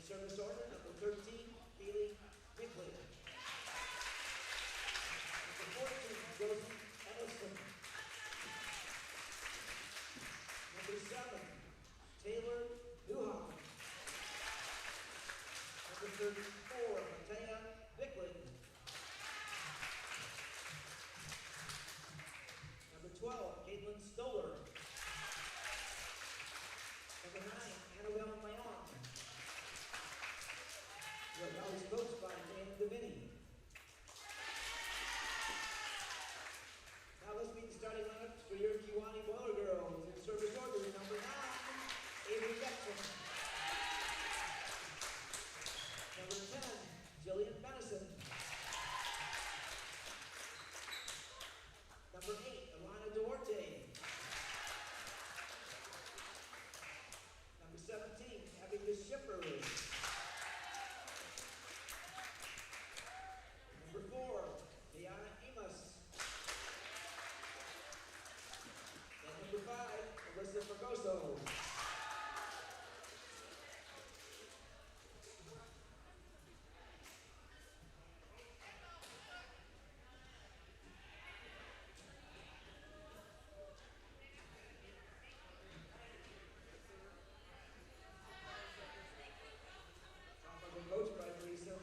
service order, number 13, Bailey Bickley. Number 14, Josie Edison. Number 7, Taylor Newhoff. Number 34, Matea Bickley. Number 12, Caitlin Stoller. Number 9, Annabelle Mayon. Your college coached by Dan Davini. Now let's meet the starting lineups for your Kiwani Boiler Girls. In service order, number 9, Avery Jackson. Number 10, Jillian Benison. Number 8, Alana Duarte. Number 17, Abigail Schiffer. Number 4, Diana Amos. And number 5, Alyssa Fragoso. Coached by Lisa.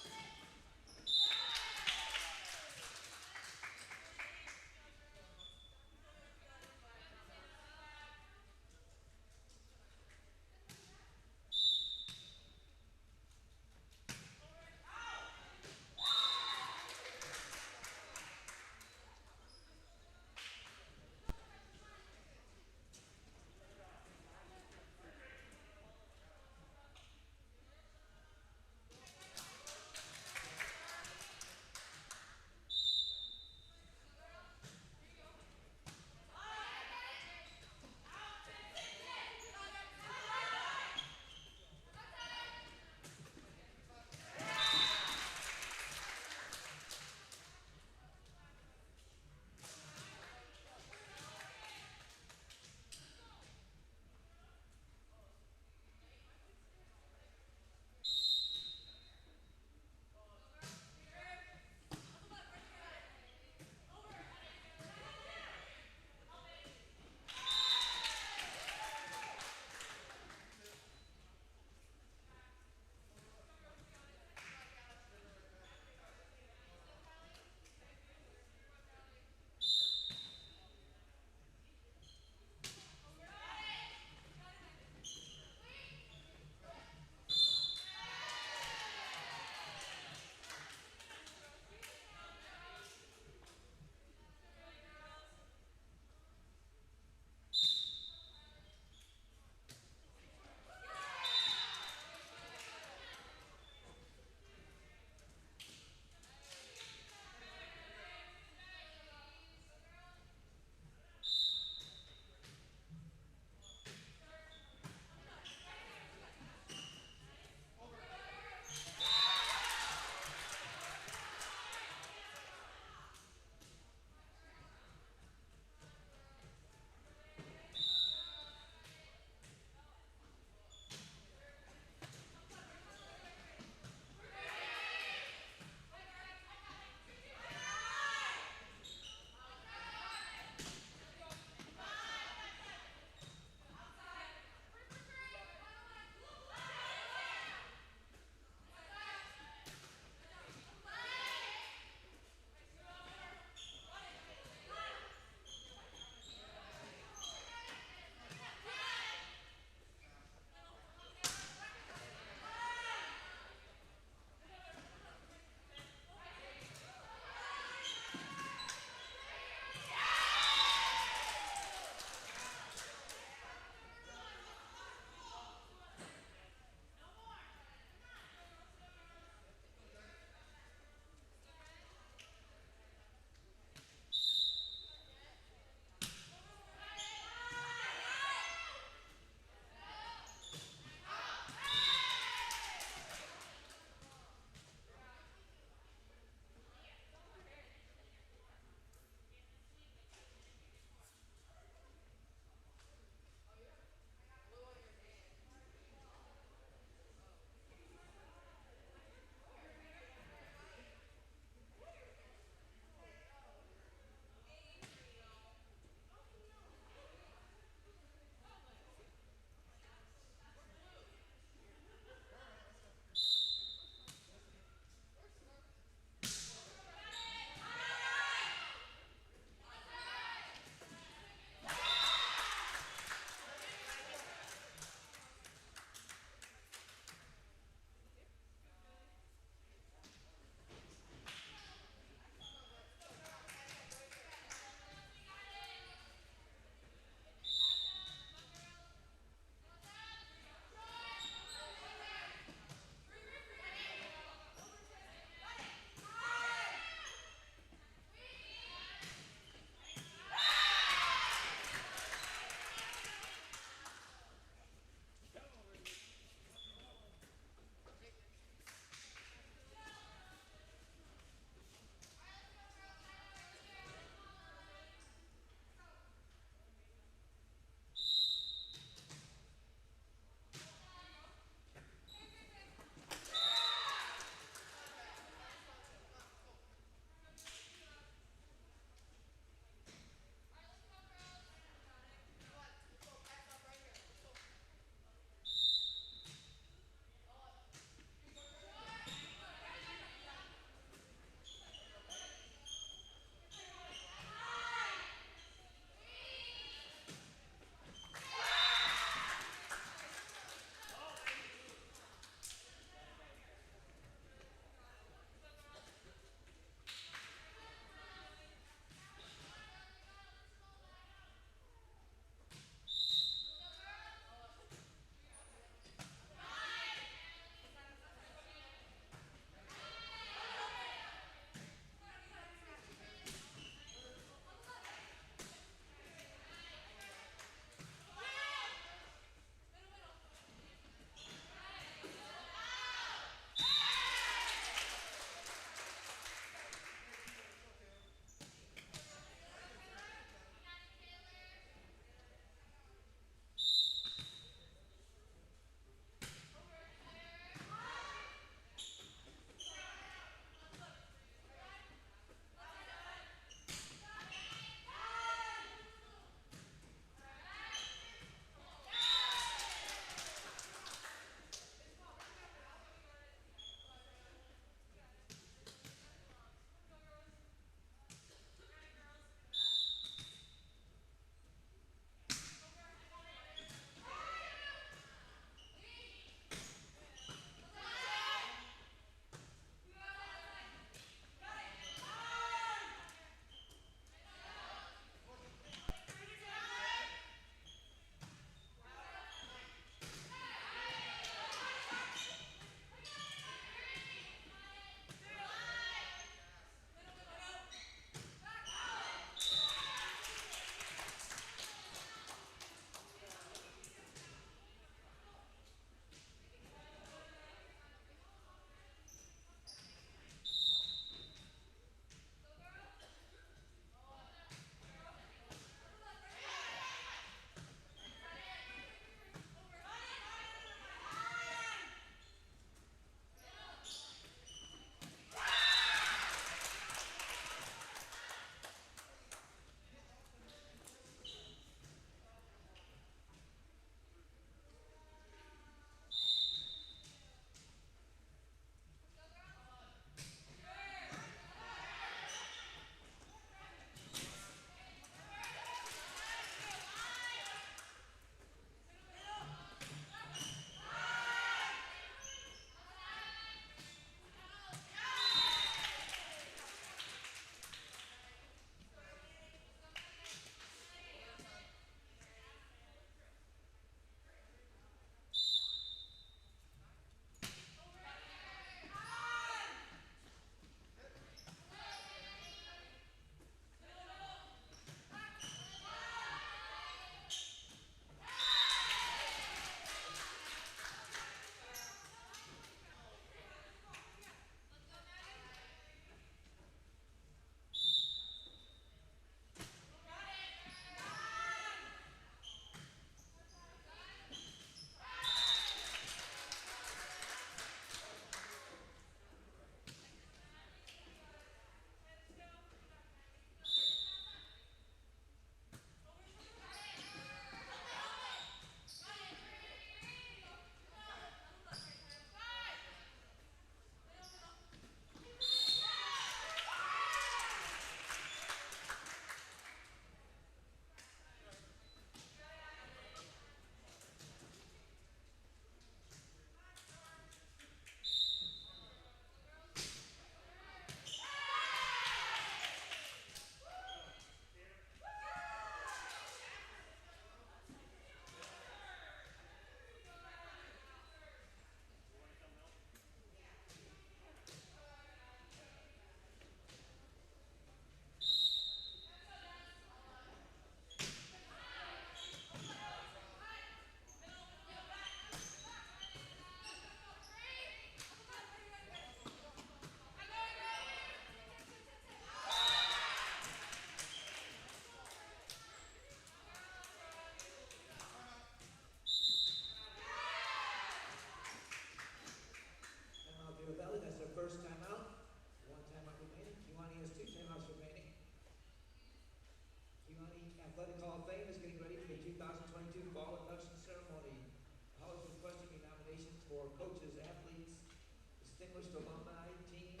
distinguished alumni, teams,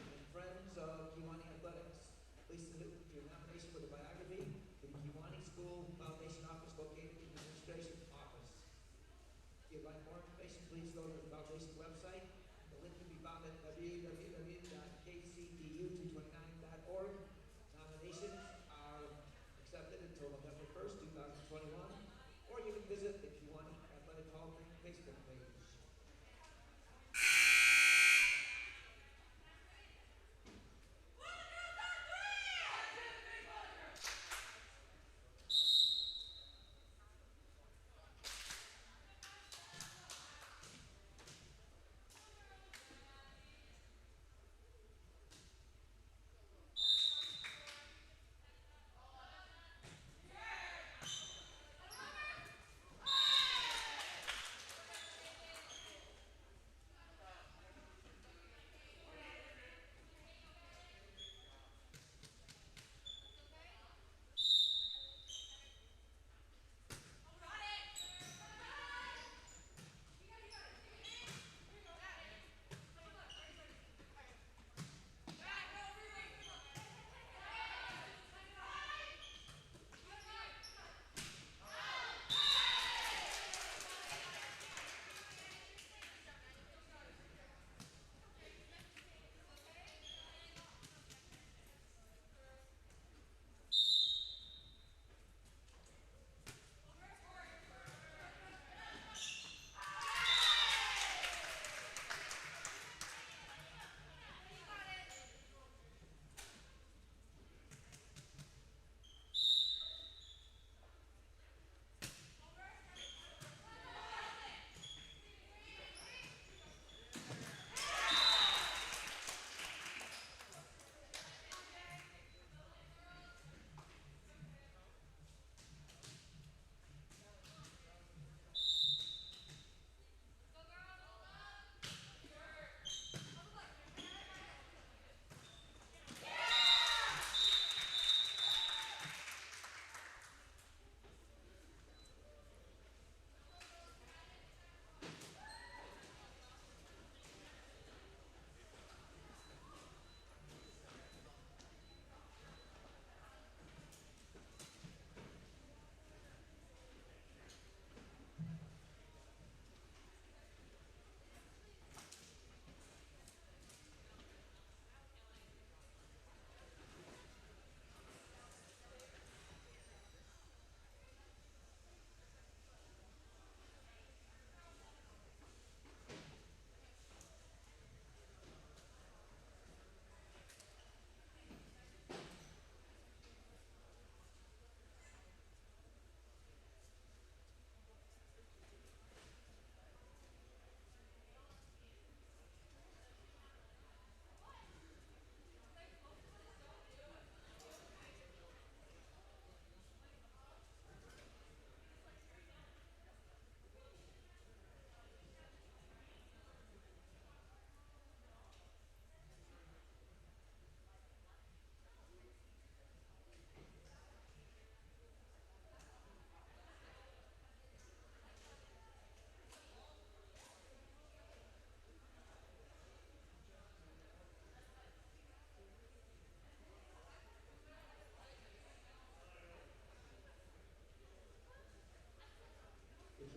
and friends of Kiwani Athletics. Please submit your nomination for the biography to the Kiwani School Foundation Office located in the Administration Office. If you'd like more information, please go to the Foundation website. The link can be found at www.kcdu229.org. Nominations are accepted until November 1st, 2021, or you can visit the Kiwani Athletic Hall of Fame Facebook page.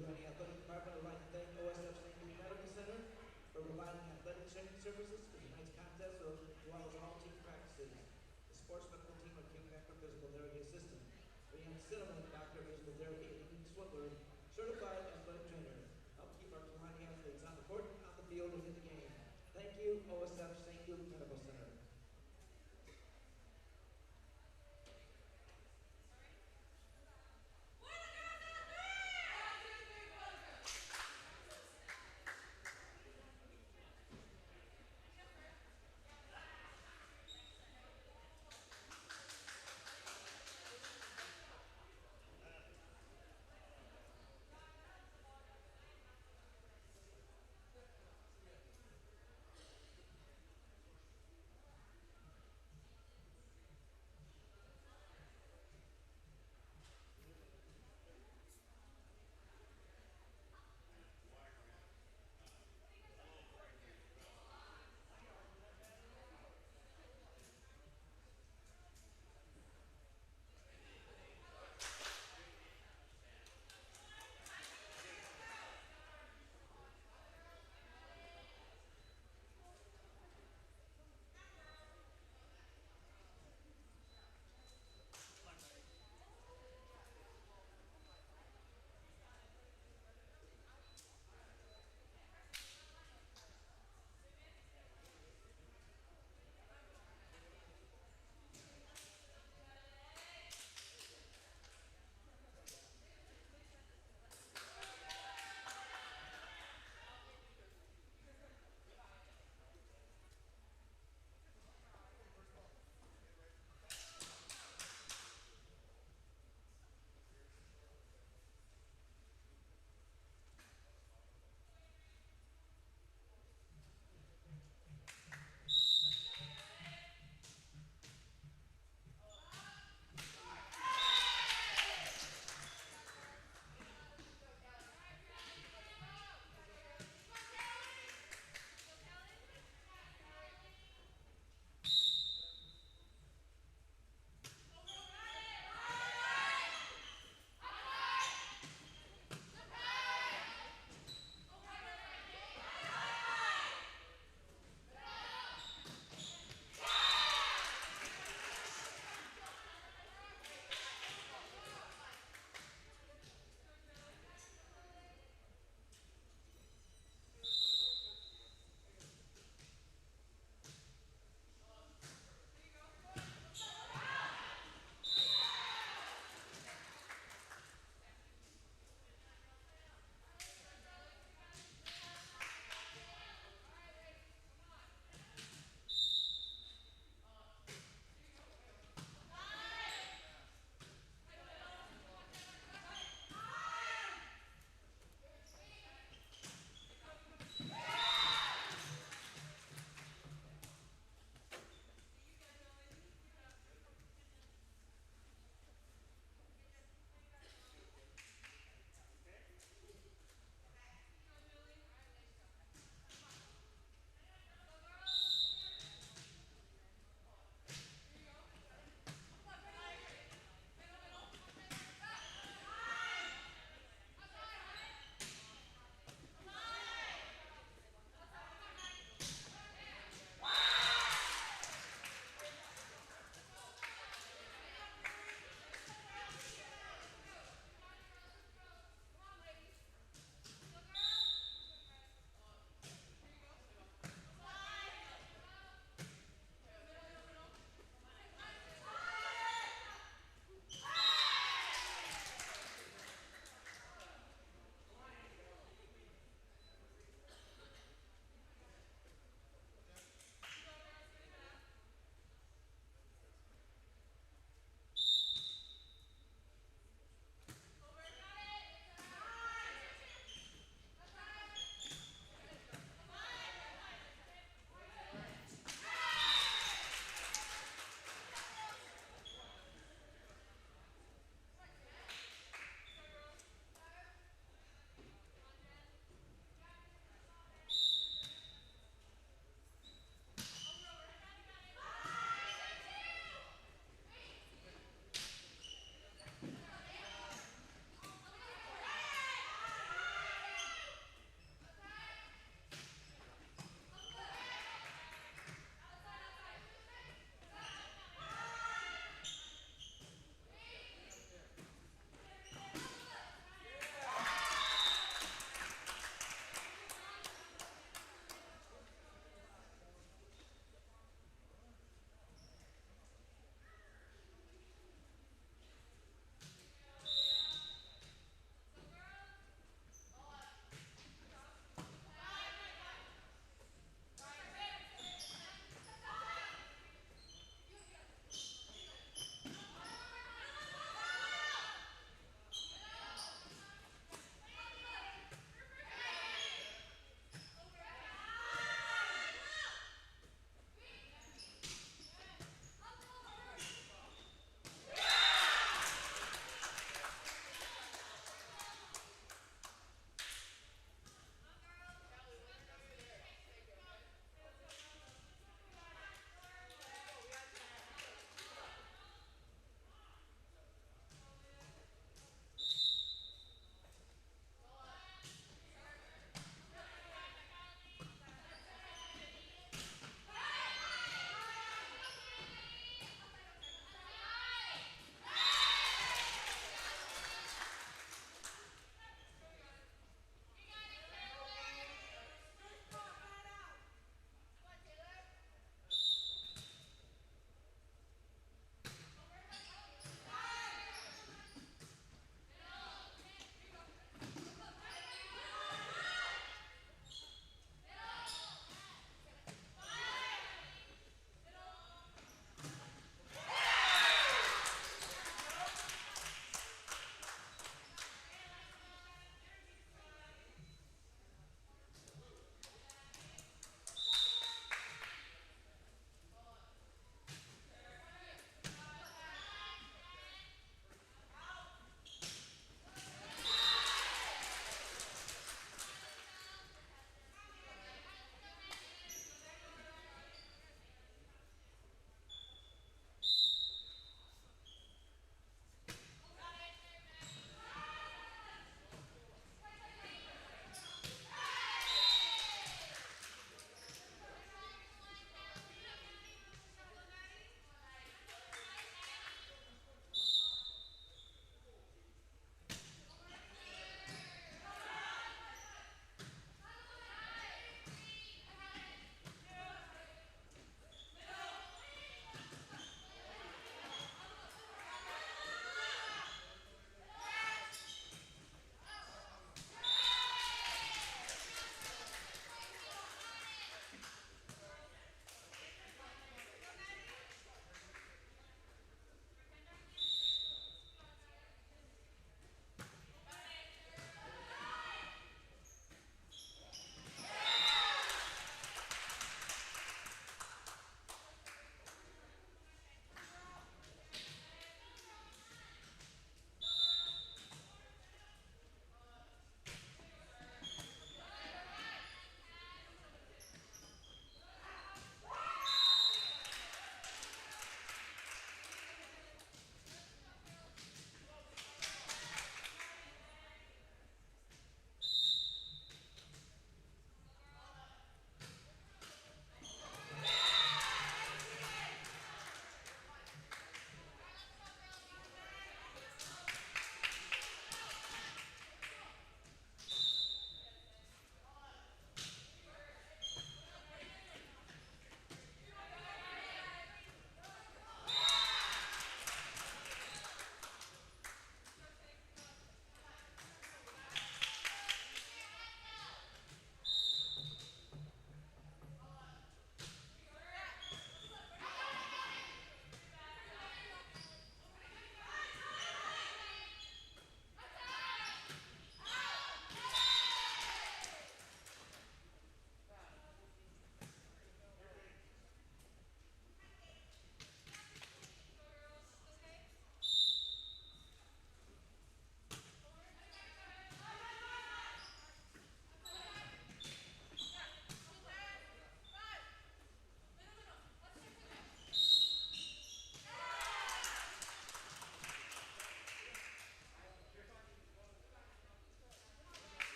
Kiwani Athletic Department would like to thank OSF St. Louis Medical Center for providing athletic training services for tonight's contest as well as all team practices. The sports medical team of Kim Becker Physical Therapy Assistant, Brianna Cinnamon, Doctor of Physical Therapy, and Amy Swindler, Certified Athletic Trainer, help keep our Kiwani athletes on the court, on the field, and in the game. Thank you, OSF St. Louis Medical Center.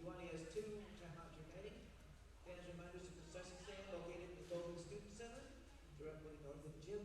Yuani has 2 timeouts remaining. Fans reminders to concession stand located in the Dolby Student Center, directly north of the gym.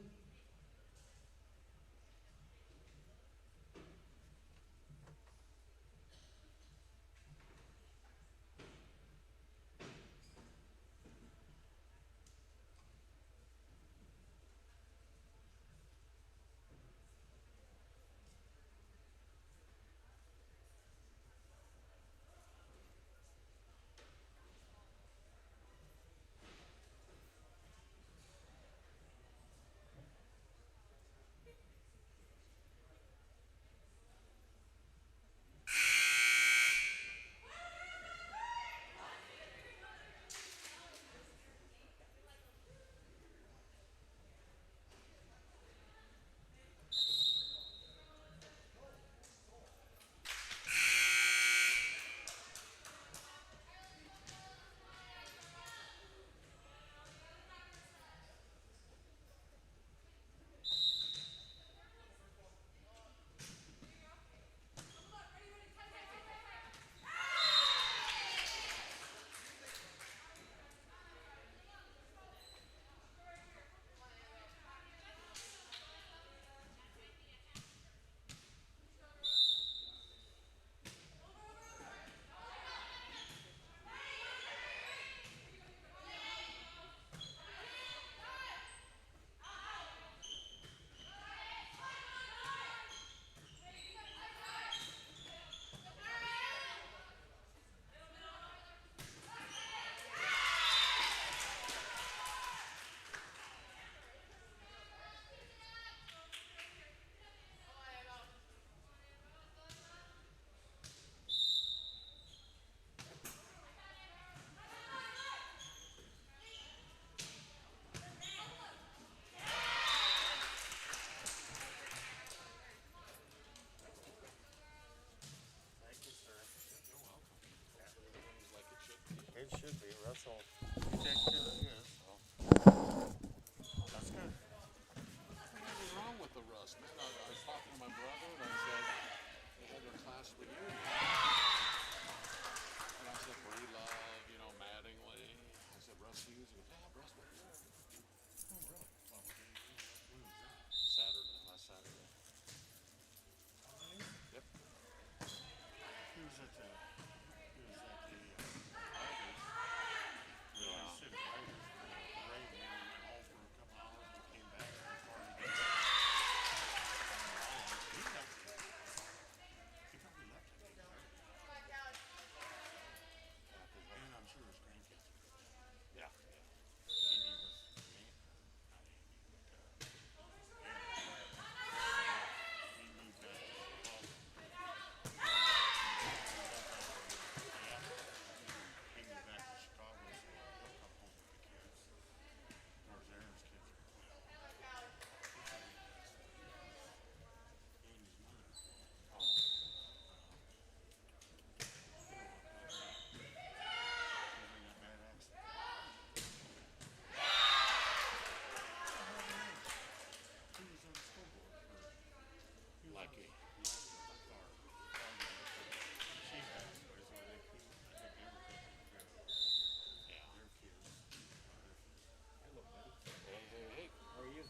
It should be. Russell takes care of his, so that's good. Nothing wrong with the rust, man. I was talking to my brother and I said, they had their class reunion. And I said, Bree-Love, Mattingly. I said, Russ Hughes. He goes, yeah, Russ was there. Oh, really? Well, when was that? Last Saturday. Yep. He was at the Tigers. Yeah. He said Tigers for the parade, and then he went home for a couple hours and came back before he did. He probably left at 8:30. And I'm sure his grandkids were there. Yeah. Andy was, not Andy, but he moved back to Chicago. He moved back to Chicago, so he'll come home with the kids. Whereas Aaron's kids are, Andy's mother-in-law. Oh. Lucky. Yeah. Hey. How are you?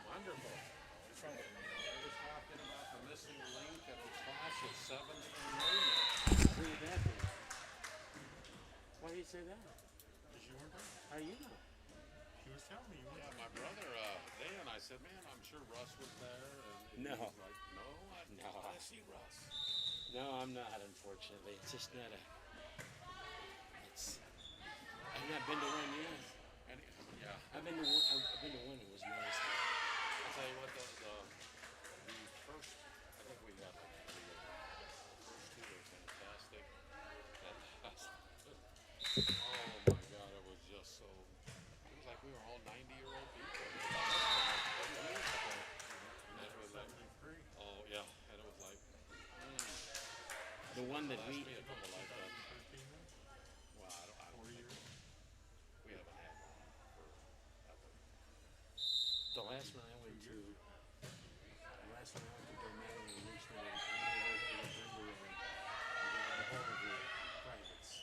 Wonderful. I was talking about the missing link at the class of 7th and Raymond. Who would that be? Why do you say that? How do you know? She was telling me you went. Yeah, my brother, Dan, I said, man, I'm sure Russ was there. And No. He's like, no, No. I see Russ. No, I'm not, unfortunately. It's just not a. I've not been to one yet. And yeah. I've been to one. It was nice. I'll tell you what, the first, I think we got like 3 of them. The first 2 were fantastic. That last oh my God, it was just so, it was like we were all 90-year-old people. And it was like, oh yeah, and it was like, The one that we. me a couple like that. Well, I don't 4 think years. we haven't had one forever. The last one I went to. The last one I went to Domain in Richmond, and I went to Denver, and they had the whole of the privates.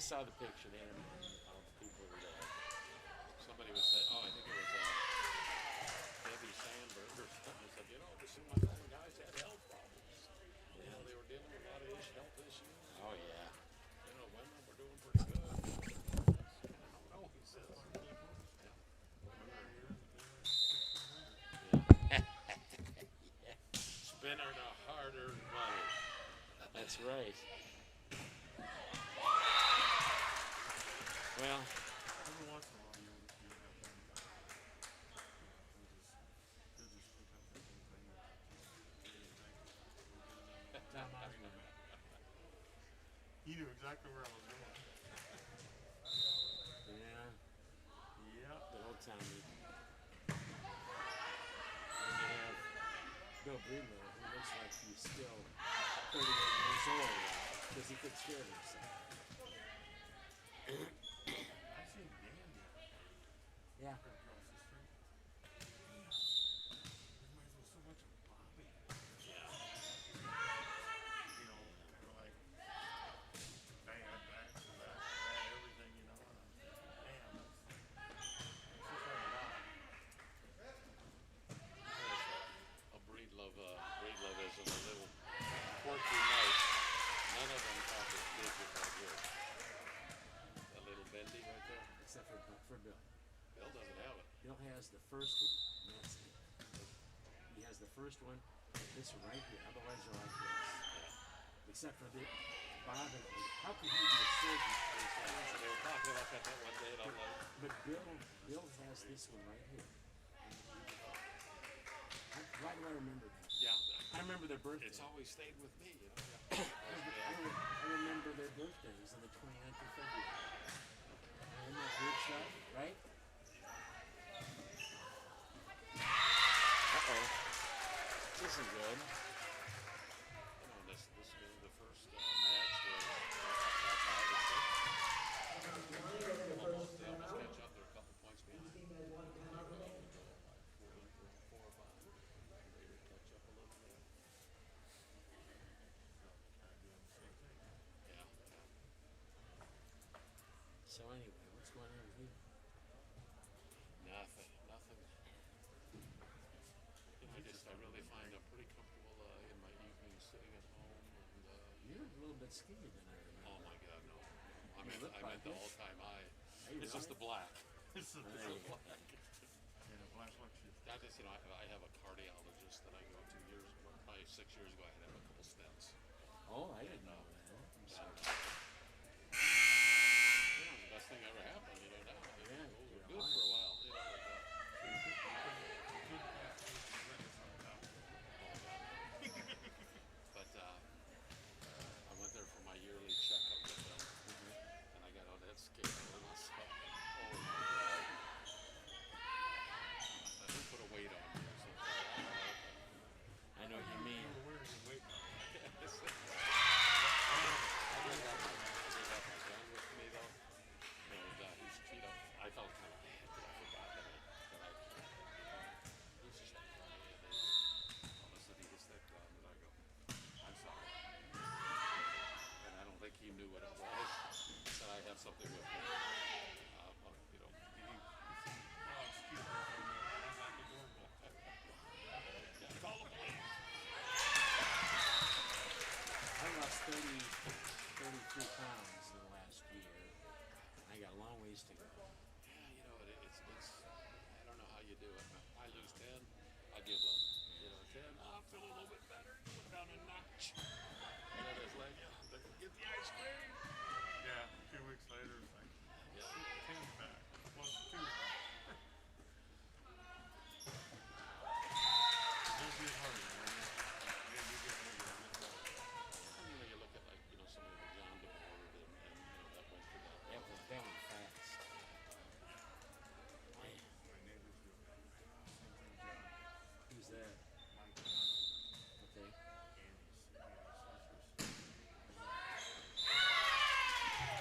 saw the picture. They had him on all the people were there. Somebody was saying, oh, I think it was Debbie Sandberg or something. Said, you know, this is my own guys had health problems. You know, they were dealing with a lot of health issues. Oh yeah. You know, women were doing pretty good. I don't know, he says. Yeah. Spending the hard-earned money. That's right. Well, Every once in a while, you'll have them. They'll just pick up the whole thing. Tom Osborne. He knew exactly where I was going. Yeah, Yep. the old Tommy. And you have Bill Breedlove, who looks like he's still 38 years old because he takes care of himself. I've seen Dan Yeah. across the street. Damn. Reminds me so much of Bobby. Yeah. You know, kind of like bad backs and bad everything, you know. And damn, that's just like Bob. A Breedloveism, a little quirky note. None of them thought this big was that good. A little bendy right there. Except for Bill. Bill doesn't have it. Bill has the first one. And that's it. He has the first one, this one right here. Otherwise, they're like this. Except for the Bob and how could he be a surgeon? So they were talking about that one day, and I'm like, But Bill has this one right here. Why do I remember that? yeah, I remember their birthday. it's always stayed with me, you know. I remember their birthdays on the 29th of February. Isn't that weird stuff, right? Uh-oh. This isn't good. You know, this was the first match was obviously. They almost catch up. They're a couple points behind. Each team has one timeout remaining. 4 or 5. They would catch up a little bit. Yeah. So anyway, what's going on with you? Nothing. You know, I really find I'm pretty comfortable in my evenings sitting at home and. You're a little bit skinnier than I remember. Oh my God, no. I You meant look the like it. all-time high. Are you It's just the really? black. It's the Hey. black. Yeah, black lecture. I just, you know, I have a cardiologist that I go to probably 6 years ago. I had to have a couple stents. Oh, I didn't know that. I'm sorry. You know, the best thing ever happened, you know, now. Yeah, Those you're were good for a while. You know, but I went there for my yearly checkup with them, and I got on that scale and I saw, oh my God. I didn't put a weight on me or something. I know what you mean. Where is he waiting on? I did have my gun with me though, and he's, you know, I felt kind of bad that I forgot that he's just like, all of a sudden he gets that gun and I go, I'm sorry. And I don't think he knew what it was. He said I have something with me. You know, Oh, excuse me. I'm not the door. call the police. I lost 33 pounds in the last year. I got a long ways to go. Yeah, you know, it's I don't know how you do it. I lose 10, I give up. You know, 10, I'm feeling a little bit better. Put down a notch. And then it's like, get the ice cream. Yeah, 2 weeks later, it's like, Yeah. 10's back. Plus 2 back. It'll be harder, man. Yeah, you get bigger. And, you know, you look at like, you know, some of the John DeBoard and you know, that went to that. That went fast. My neighbors do it. Same thing, John. Who's that? Mike Connell. Okay. Andy's sisters.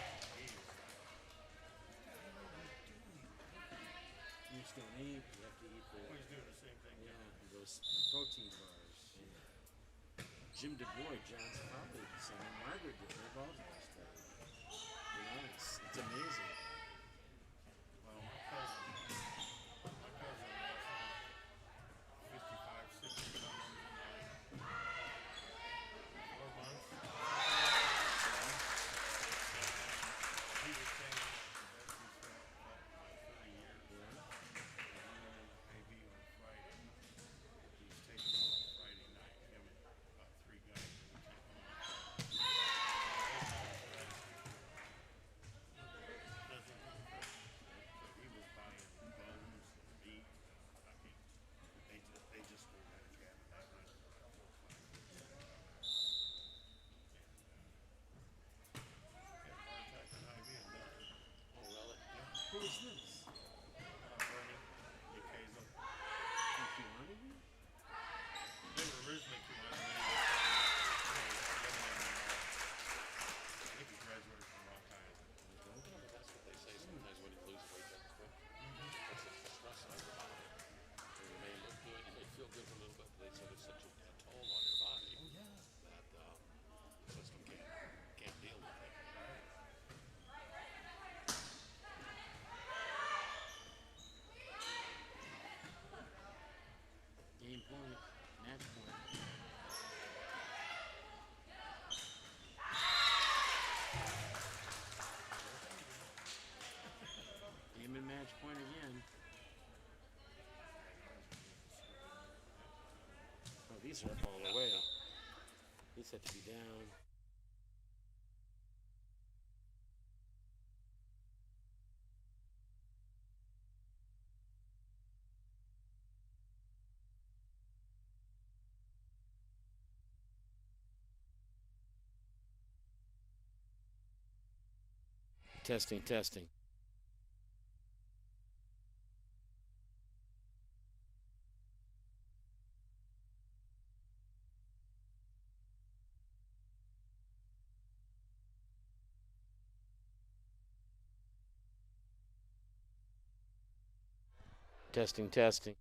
You just don't eat. You have to eat the He's doing the same thing. those protein bars. Jim DeBoy, John's probably the same. Margaret did. They've all lost weight. You know, it's point. Match point. Game and match point again. Oh, these are up all the way. These have to be down. Testing, testing. Testing, testing.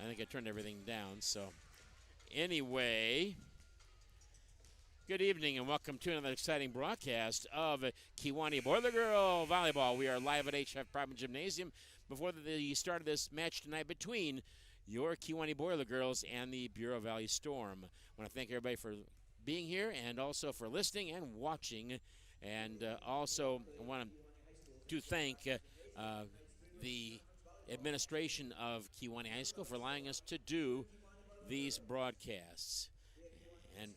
I think I turned everything down. So, anyway, good evening and welcome to another exciting broadcast of Kewanee Boiler Girl Volleyball. We are live at HF Private Gymnasium before the start of this match tonight between your Kewanee Boiler Girls and the Bureau Valley Storm. I want to thank everybody for being here and also for listening and watching. And also, I want to thank the administration of Kewanee High School for allowing us to do these broadcasts. And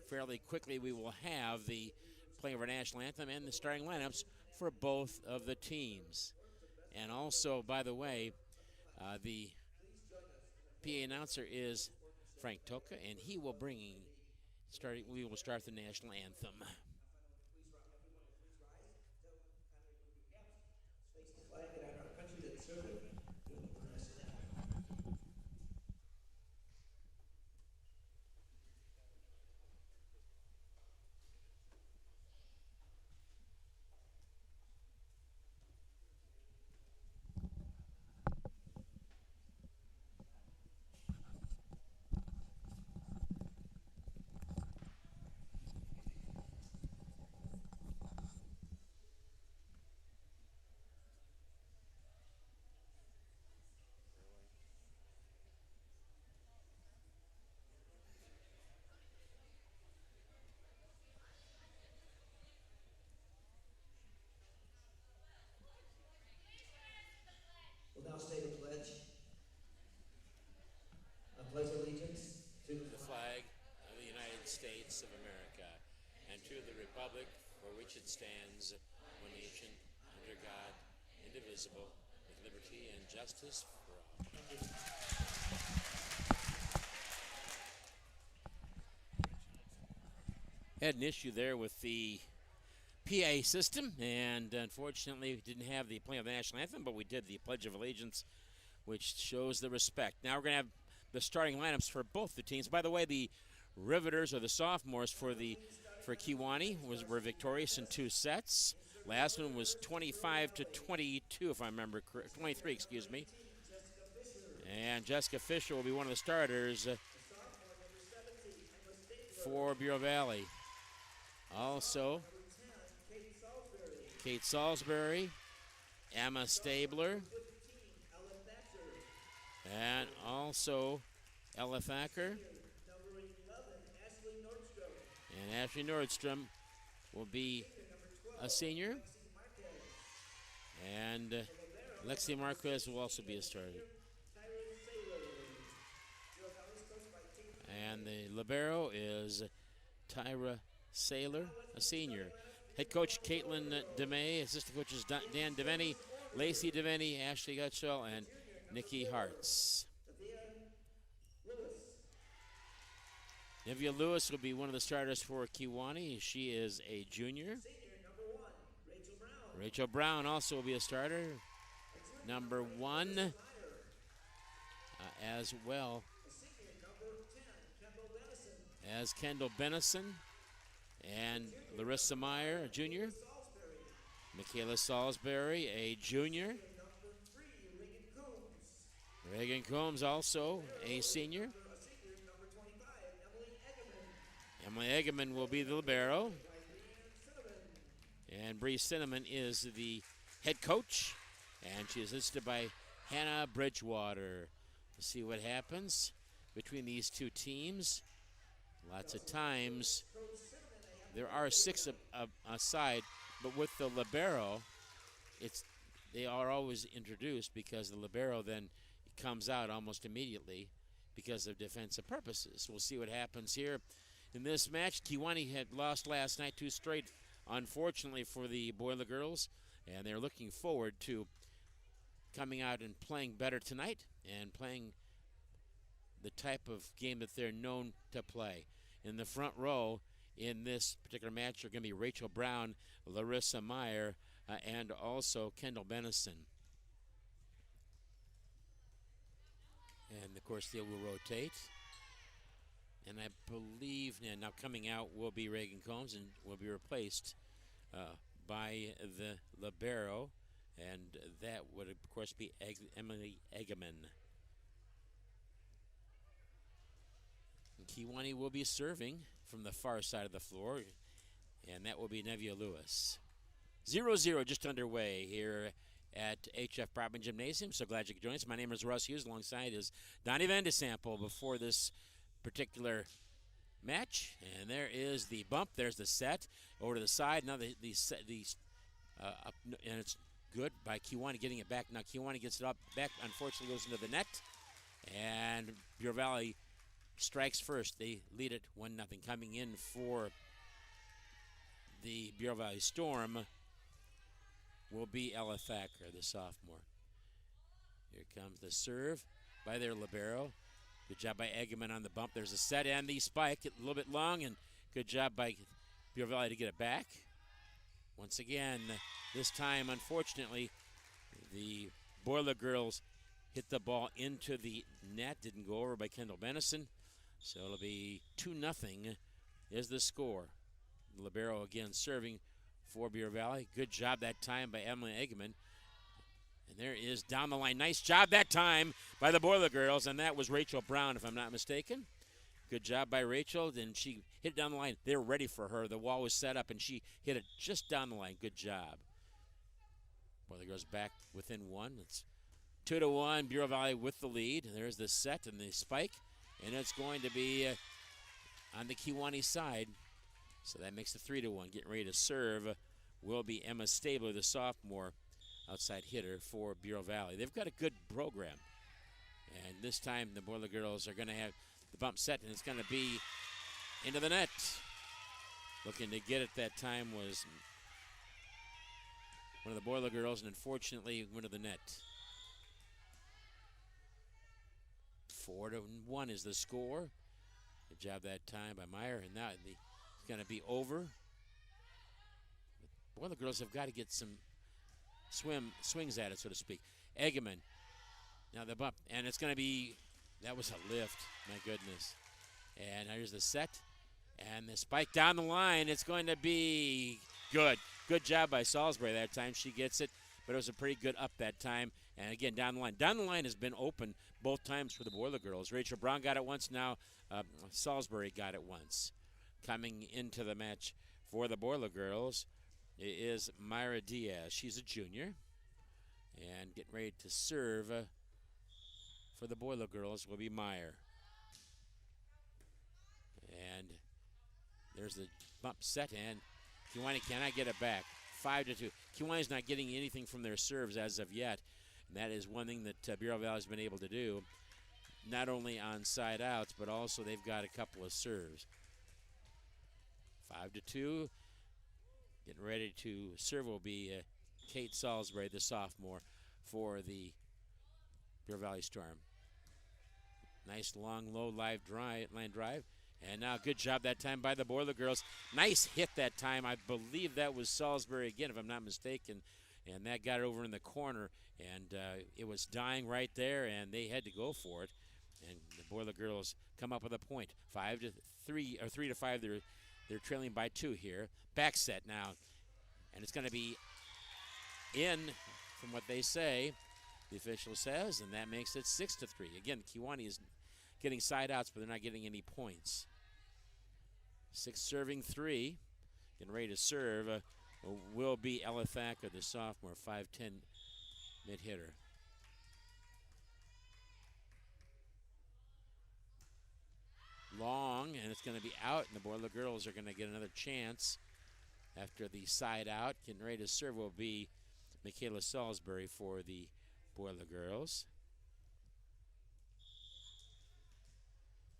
fairly quickly, we will have the playing of our national anthem and the starting lineups for both of the teams. And also, by the way, the PA announcer is Frank Toka, and he will we will start the national anthem. We'll now say the pledge. I pledge allegiance to The flag of the United States of America and to the republic for which it stands, one nation, under God, indivisible, with liberty and justice for all. Had an issue there with the PA system, and unfortunately we didn't have the playing of the national anthem, but we did the Pledge of Allegiance, which shows the respect. Now we're going to have the starting lineups for both the teams. By the way, the Riveters, or the sophomores for Kewanee, were victorious in 2 sets. Last one was 25-22, if I remember correct, 23, excuse me. And Jessica Fisher will be one of the starters for Bureau Valley. Also, Kate Salisbury, Emma Stabler, and also Ella Thacker. And Ashley Nordstrom will be a senior. And Lexi Marquez will also be a starter. And the libero is Tyra Saylor, a senior. Head coach Caitlin DeMay, assistant coaches Dan Devaney, Lacey Devaney, Ashley Gutschall, and Nikki Hartz. Nivea Lewis will be one of the starters for Kewanee. She is a junior. Rachel Brown also will be a starter. Number 1 as well as Kendall Bennison and Larissa Meyer, a junior. Michaela Salisbury, a junior. Reagan Combs, also a senior. Emily Eggerman will be the libero. And Bree Cinnamon is the head coach. And she is assisted by Hannah Bridgewater. We'll see what happens between these two teams. Lots of times there are 6 aside, but with the libero, they are always introduced because the libero then comes out almost immediately because of defensive purposes. We'll see what happens here in this match. Kewanee had lost last night 2 straight, unfortunately, for the Boiler Girls, and they're looking forward to coming out and playing better tonight and playing the type of game that they're known to play. In the front row in this particular match are going to be Rachel Brown, Larissa Meyer, and also Kendall Bennison. And, of course, they will rotate. And I believe now coming out will be Reagan Combs and will be replaced by the libero. And that would, of course, be Emily Eggerman. Kewanee will be serving from the far side of the floor, and that will be Nevia Lewis. 0-0 just underway here at HF Providence Gymnasium. So glad you could join us. My name is Russ Hughes. Alongside is Donnie Van de Sample before this particular match. And there is the bump. There's the set over to the side. Now and it's good by Kewanee getting it back. Now Kewanee gets it up back. Unfortunately goes into the net. And Bureau Valley strikes first. They lead it 1-0. Coming in for the Bureau Valley Storm will be Ella Thacker, the sophomore. Here comes the serve by their libero. Good job by Eggerman on the bump. There's a set and the spike. A little bit long, and good job by Bureau Valley to get it back. Once again, this time, unfortunately, the Boiler Girls hit the ball into the net. Didn't go over by Kendall Benison. So it'll be 2-0 is the score. Libero again serving for Bureau Valley. Good job that time by Emily Eggerman. And there is down the line. Nice job that time by the Boiler Girls, and that was Rachel Brown, if I'm not mistaken. Good job by Rachel, and she hit it down the line. They were ready for her. The wall was set up, and she hit it just down the line. Good job. Boiler Girls back within one. It's 2-1, Bureau Valley with the lead. There's the set and the spike, and it's going to be on the Kewanee side. So that makes it 3-1. Getting ready to serve will be Emma Stabler, the sophomore outside hitter for Bureau Valley. They've got a good program. And this time the Boiler Girls are going to have the bump set, and it's going to be into the net. Looking to get it that time was one of the Boiler Girls, and unfortunately went to the net. 4-1 is the score. Good job that time by Meyer, and now it's going to be over. The Boiler Girls have got to get some swings at it, so to speak. Eggerman, now the bump, and it's going to be, that was a lift, my goodness. And here's the set, and the spike down the line. It's going to be good. Good job by Salisbury that time. She gets it, but it was a pretty good up that time. And again, down the line. Down the line has been open both times for the Boiler Girls. Rachel Brown got it once. Now Salisbury got it once. Coming into the match for the Boiler Girls is Myra Diaz. She's a junior. And getting ready to serve for the Boiler Girls will be Meyer. And there's the bump set, and Kewanee cannot get it back. 5-2. Kewanee's not getting anything from their serves as of yet. And that is one thing that Bureau Valley's been able to do, not only on side outs, but also they've got a couple of serves. 5-2. Getting ready to serve will be Kate Salisbury, the sophomore, for the Bureau Valley Storm. Nice long, low line drive. And now good job that time by the Boiler Girls. Nice hit that time. I believe that was Salisbury again, if I'm not mistaken. And that got it over in the corner. And it was dying right there, and they had to go for it. And the Boiler Girls come up with a point. 5-3, or 3-5. They're trailing by 2 here. Back set now. And it's going to be in, from what they say, the official says, and that makes it 6-3. Again, Kewanee is getting side outs, but they're not getting any points. 6 serving 3. Getting ready to serve will be Ella Thacker, the sophomore, 5'10" mid-hitter. Long, and it's going to be out, and the Boiler Girls are going to get another chance after the side out. Getting ready to serve will be Michaela Salisbury for the Boiler Girls.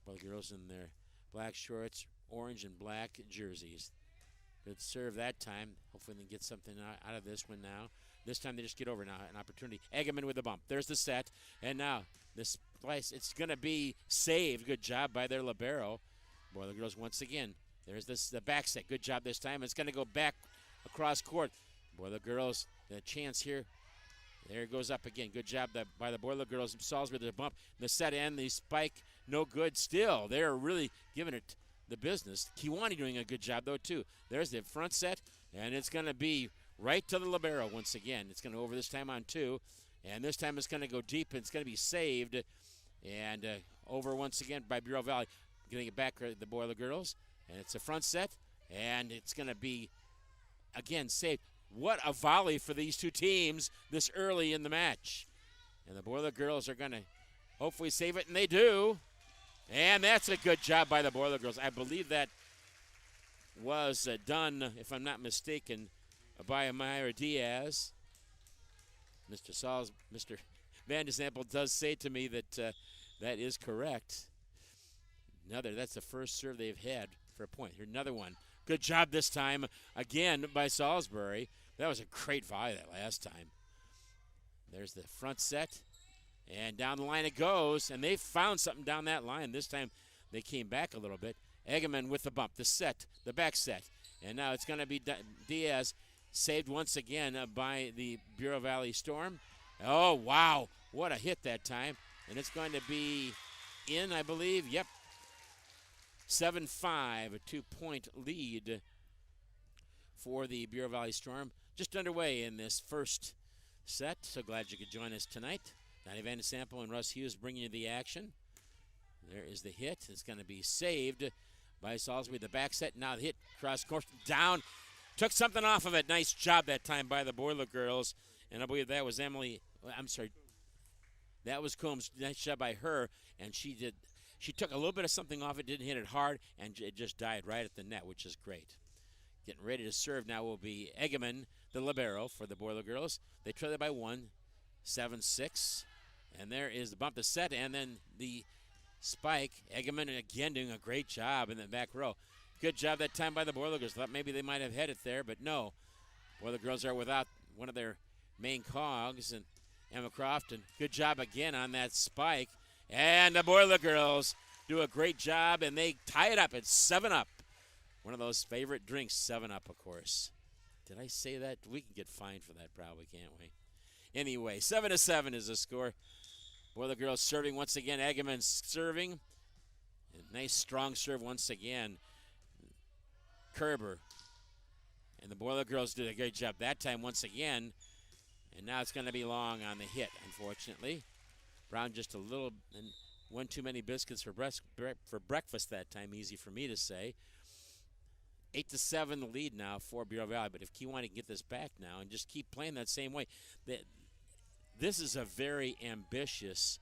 Boiler Girls in their black shorts, orange and black jerseys. Good serve that time. Hopefully they can get something out of this one now. This time they just get over now, an opportunity. Eggerman with the bump. There's the set. And now this place, it's going to be saved. Good job by their libero. Boiler Girls once again. There's the back set. Good job this time. It's going to go back across court. Boiler Girls, the chance here. There it goes up again. Good job by the Boiler Girls. Salisbury, the bump. The set and the spike, no good still. They're really giving it the business. Kewanee doing a good job, though, too. There's the front set, and it's going to be right to the libero once again. It's going to over this time on 2, and this time it's going to go deep, and it's going to be saved, and over once again by Bureau Valley. getting it back the Boiler Girls. And it's a front set, and it's going to be, again, saved. What a volley for these two teams this early in the match. And the Boiler Girls are going to hopefully save it, and they do. And that's a good job by the Boiler Girls. I believe that was done, if I'm not mistaken, by Myra Diaz. Mr. Van de Sample does say to me that that is correct. That's the first serve they've had for a point. Here's another one. Good job this time, again, by Salisbury. That was a great volley that last time. There's the front set, and down the line it goes, and they found something down that line. This time they came back a little bit. Egeman with the bump, the back set, and now it's going to be Diaz, saved once again by the Bureau Valley Storm. Oh, wow, what a hit that time, and it's going to be in, I believe. Yep. 7-5, a 2-point lead for the Bureau Valley Storm. Just underway in this first set. So glad you could join us tonight. Donnie Van de Sample and Russ Hughes bringing you the action. There is the hit. It's going to be saved by Salisbury. The back set, now the hit, cross course, down. Took something off of it. Nice job that time by the Boiler Girls. And I believe that was that was Combs. Nice job by her, and she took a little bit of something off it, didn't hit it hard, and it just died right at the net, which is great. Getting ready to serve now will be Egeman, the libero for the Boiler Girls. They trail it by 1, 7-6. And there is the bump to set, and then the spike. Egeman again doing a great job in the back row. Good job that time by the Boiler Girls. Thought maybe they might have had it there, but no. Boiler Girls are without one of their main cogs, and Emma Crofton. Good job again on that spike. And the Boiler Girls do a great job, and they tie it up. It's 7-up. One of those favorite drinks, 7-up, of course. Did I say that? We can get fined for that probably, can't we? Anyway, 7-7 is the score. Boiler Girls serving once again. Egeman serving. A nice, strong serve once again. Kerber. And the Boiler Girls did a great job that time once again. And now it's going to be long on the hit, unfortunately. Brown just a little, and one too many biscuits for breakfast that time, easy for me to say. 8-7 the lead now for Bureau Valley, but if Kewanee can get this back now and just keep playing that same way, this is a very ambitious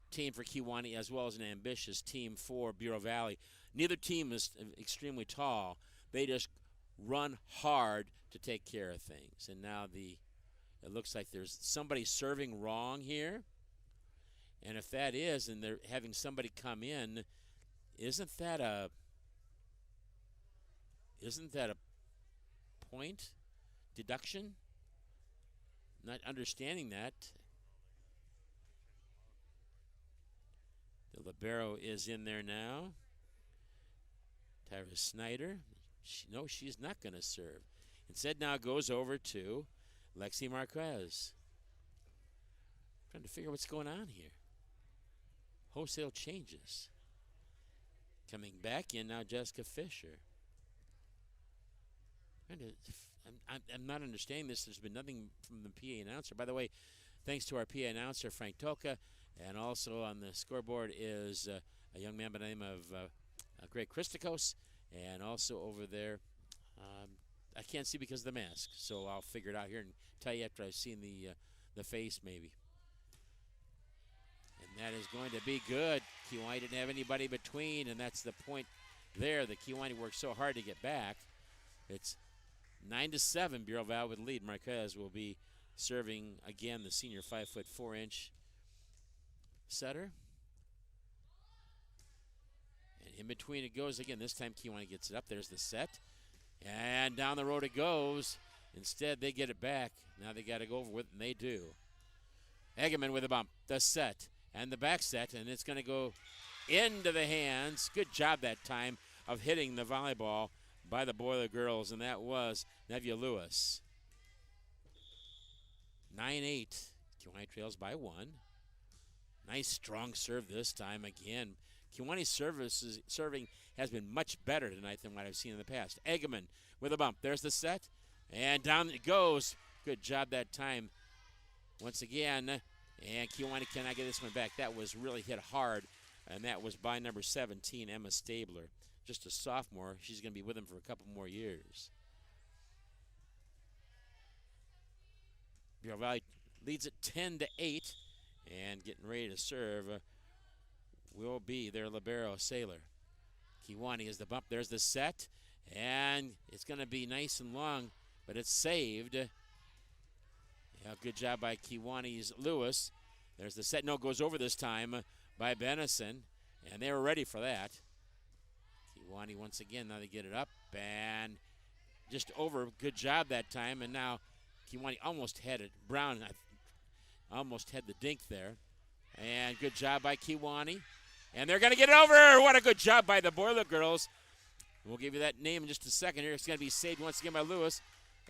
team for Kewanee as well as an ambitious team for Bureau Valley. Neither team is extremely tall. They just run hard to take care of things. And now it looks like there's somebody serving wrong here. And if that is, and they're having somebody come in, isn't that a point deduction? Not understanding that. The libero is in there now. Tyra Snyder. No, she's not going to serve. Instead now goes over to Lexi Marquez. Trying to figure what's going on here. Wholesale changes. Coming back in now, Jessica Fisher. I'm not understanding this. There's been nothing from the PA announcer. By the way, thanks to our PA announcer, Frank Toka, and also on the scoreboard is a young man by the name of Greg Christikos, and also over there, I can't see because of the mask, so I'll figure it out here and tell you after I've seen the face maybe. And that is going to be good. Kewanee didn't have anybody between, and that's the point there that Kewanee worked so hard to get back. It's 9-7, Bureau Valley with the lead. Marquez will be serving again, the senior 5'4" setter. And in between it goes again. This time Kewanee gets it up. There's the set. And down the road it goes. Instead, they get it back. Now they got to go over with it, and they do. Egeman with a bump. The set and the back set, and it's going to go into the hands. Good job that time of hitting the volleyball by the Boiler Girls, and that was Nevia Lewis. 9-8. Kewanee trails by 1. Nice strong serve this time again. Kewanee's serving has been much better tonight than what I've seen in the past. Egeman with a bump. There's the set, and down it goes. Good job that time once again, and Kewanee cannot get this one back. That was really hit hard and that was by number 17, Emma Stabler. Just a sophomore. She's going to be with him for a couple more years. Bureau Valley leads it 10-8, and getting ready to serve will be their libero, Sailor. Kiwani is the bump. There's the set, and it's going to be nice and long, but it's saved. Yeah, good job by Kiwani's Lewis. There's the set. No, goes over this time by Benison, and they were ready for that. Kiwani once again, now they get it up, and just over. Good job that time, and now Kiwani almost had it. Brown almost had the dink there, and good job by Kiwani. And they're going to get it over. What a good job by the Boiler Girls. We'll give you that name in just a second here. It's going to be saved once again by Lewis.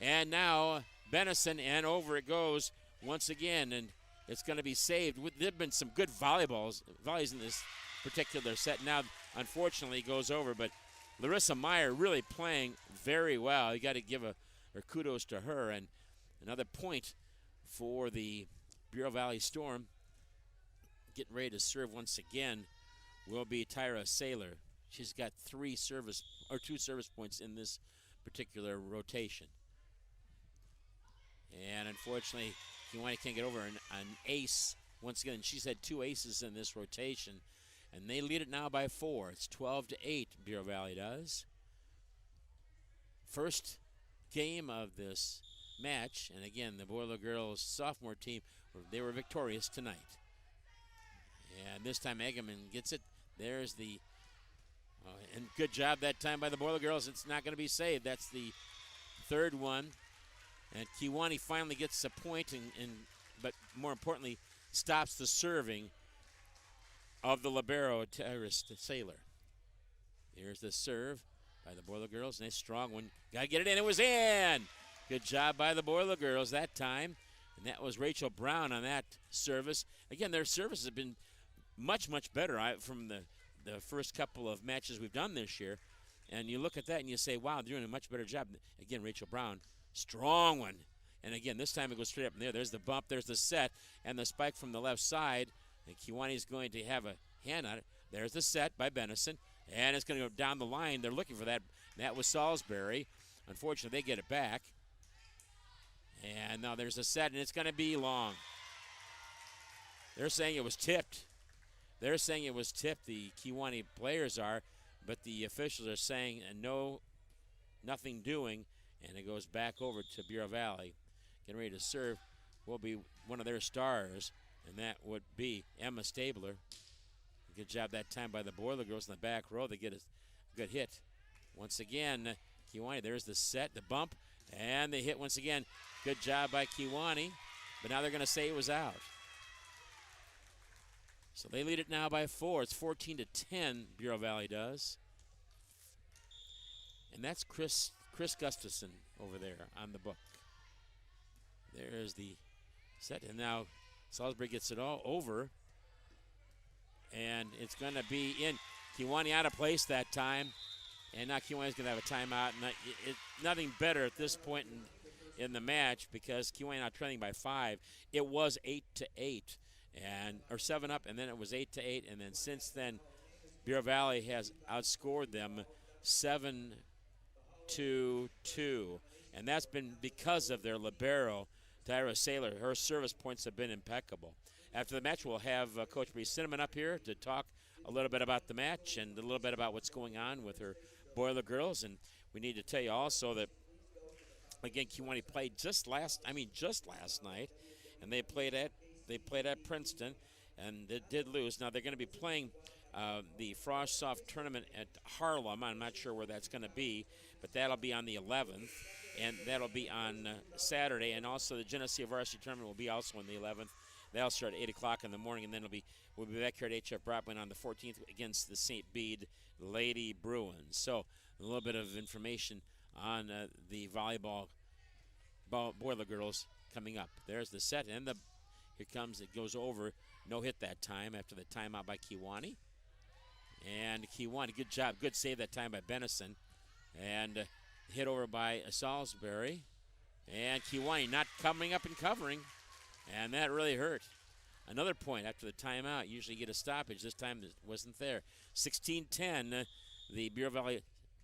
And now Benison, and over it goes once again. And it's going to be saved. There have been some good volleys in this particular set. Now, unfortunately, it goes over. But Larissa Meyer really playing very well. You got to give her kudos to her. And another point for the Bureau Valley Storm. Getting ready to serve once again will be Tyra Saylor. She's got two service points in this particular rotation. And unfortunately, Kiwani can't get over an ace. Once again, she's had 2 aces in this rotation. And they lead it now by 4. It's 12-8, Bureau Valley does. First game of this match. And again, the Boiler Girls sophomore team, they were victorious tonight. And this time Eggerman gets it. There's the, and good job that time by the Boiler Girls. It's not going to be saved. That's the third one. And Kiwani finally gets a point, but more importantly, stops the serving of the libero, Tyrus Sailor. Here's the serve by the Boiler Girls. Nice strong one. Got to get it in. It was in. Good job by the Boiler Girls that time. And that was Rachel Brown on that service. Again, their services have been much, much better from the first couple of matches we've done this year. And you look at that and you say, wow, they're doing a much better job. Again, Rachel Brown, strong one. And again, this time it goes straight up in there. There's the bump, there's the set, and the spike from the left side. And Kiwani's going to have a hand on it. There's the set by Benison, and it's going to go down the line. They're looking for that. That was Salisbury. Unfortunately, they get it back. And now there's a set, and it's going to be long. They're saying it was tipped. They're saying it was tipped, the Kiwani players are, but the officials are saying nothing doing, and it goes back over to Bureau Valley. Getting ready to serve will be one of their stars, and that would be Emma Stabler. Good job that time by the Boiler Girls in the back row. They get a good hit. Once again, Kiwani, there's the set, the bump, and they hit once again. Good job by Kiwani, but now they're going to say it was out. So they lead it now by 4. It's 14-10, Bureau Valley does. And that's Chris Gustafson over there on the book. There's the set, and now Salisbury gets it all over. And it's going to be in. Kiwani out of place that time. And now Kiwani's going to have a timeout. And nothing better at this point in the match because Kiwani now trailing by 5. It was 8-8. Or 7-up, and then it was 8-8, and then since then, Bureau Valley has outscored them 7-2, and that's been because of their libero, Tyra Saylor. Her service points have been impeccable. After the match, we'll have Coach Bree Cinnamon up here to talk a little bit about the match and a little bit about what's going on with her Boiler Girls, and we need to tell you also that, again, Kiwani played just last night, and they played at Princeton, and they did lose. Now they're going to be playing the Frost Soft tournament at Harlem. I'm not sure where that's going to be, but that'll be on the 11th, and that'll be on Saturday. And also the Geneseo Varsity tournament will be also on the 11th. That'll start at 8 o'clock in the morning, and then we'll be back here at HF Broadband on the 14th against the St. Bede Lady Bruins. So a little bit of information on the volleyball Boiler Girls coming up. There's the set, and here comes, it goes over. No hit that time after the timeout by Kiwani. And Kiwani, good job. Good save that time by Benison. And hit over by Salisbury. And Kiwani not coming up and covering. And that really hurt. another point after the timeout. Usually you get a stoppage. This time it wasn't there. 16-10, the Bureau Valley